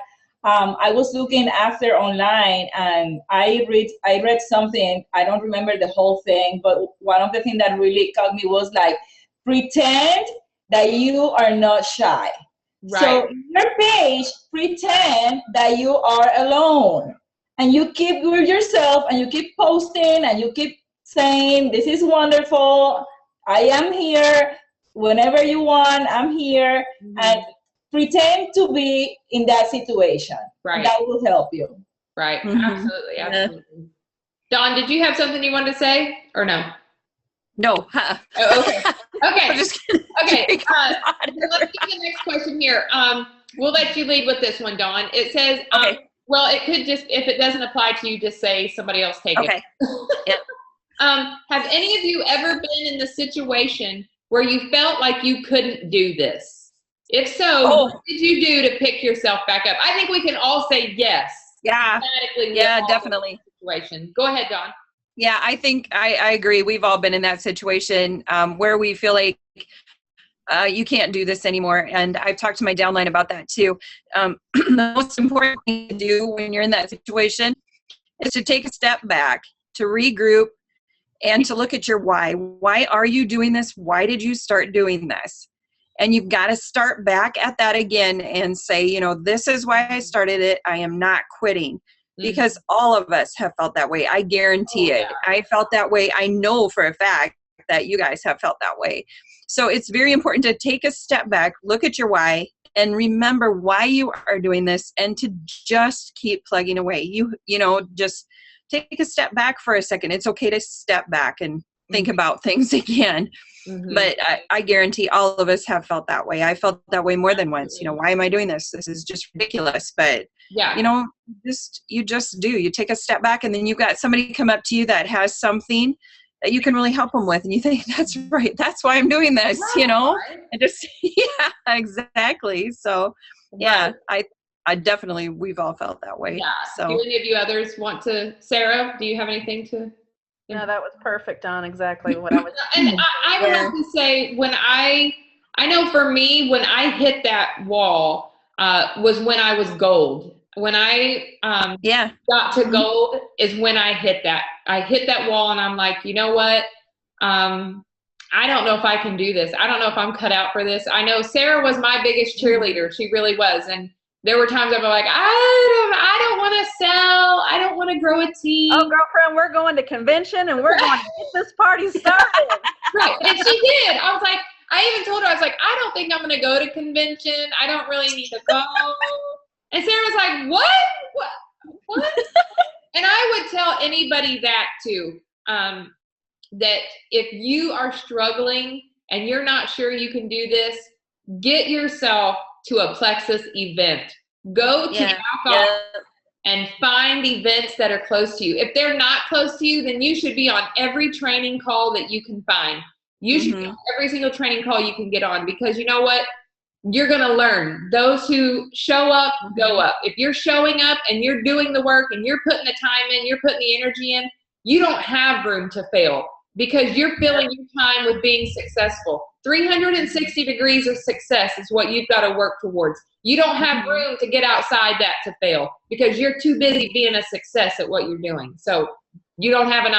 I was looking after online, and I read something. I don't remember the whole thing, but one of the things that really caught me was like, pretend that you are not shy. Right. So your page, pretend that you are alone, and you keep with yourself, and you keep posting, and you keep saying, this is wonderful, I am here, whenever you want, I'm here, and pretend to be in that situation. Right. That will help you. Right. Mhm. Absolutely. Absolutely. Dawn, did you have something you wanted to say or no? No. Oh, okay. Okay. I'm just kidding. Okay. Let's get to the next question here. We'll let you lead with this one, Dawn. It says, Okay. well, it could just, if it doesn't apply to you, just say somebody else take Okay. it. Have any of you ever been in the situation where you felt like you couldn't do this? If so, what did you do to pick yourself back up? I think we can all say yes. Yeah. Automatically, Yeah, all definitely. Situation. Go ahead, Dawn. Yeah, I think I agree. We've all been in that situation where we feel like you can't do this anymore. And I've talked to my downline about that too. The most important thing to do when you're in that situation is to take a step back, to regroup, and to look at your why. Why are you doing this? Why did you start doing this? And you've got to start back at that again and say, you know, this is why I started it. I am not quitting. Because all of us have felt that way. I guarantee it. I felt that way. I know for a fact that you guys have felt that way. So it's very important to take a step back, look at your why, and remember why you are doing this, and to just keep plugging away. You know, just take a step back for a second. It's okay to step back and think about things again. But I guarantee all of us have felt that way. I felt that way more than once. You know, why am I doing this? This is just ridiculous. But you know, you just do. You take a step back, and then you've got somebody come up to you that has something that you can really help them with, and you think, that's right. That's why I'm doing this. You know, and just yeah, exactly. So yeah, I definitely, we've all felt that way. Yeah. So Do any of you others want to? Sarah, do you have anything to? No, that was perfect, Dawn. Exactly what I was. And I would have to say, when I know for me, when I hit that wall was when I was gold. When I got to gold is when I hit that. I hit that wall, and I'm like, you know what? I don't know if I can do this. I don't know if I'm cut out for this. I know Sarah was my biggest cheerleader. She really was. And there were times I'd be like, I don't want to sell. I don't want to grow a team. Oh, girlfriend, we're going to convention, and we're going to get this party started. Right. And she did. I was like, I even told her, I was like, I don't think I'm going to go to convention. I don't really need to go. And Sarah was like, what? And I would tell anybody that too, that if you are struggling and you're not sure you can do this, get yourself to a Plexus event. Go to Knockoff and find events that are close to you. If they're not close to you, then you should be on every training call that you can find. You should be on every single training call you can get on, because you know what? You're going to learn. Those who show up, go up. If you're showing up and you're doing the work and you're putting the time in, you're putting the energy in, you don't have room to fail, because you're filling your time with being successful. 360 degrees of success is what you've got to work towards. You don't have room to get outside that to fail, because you're too busy being a success at what you're doing. So you don't have an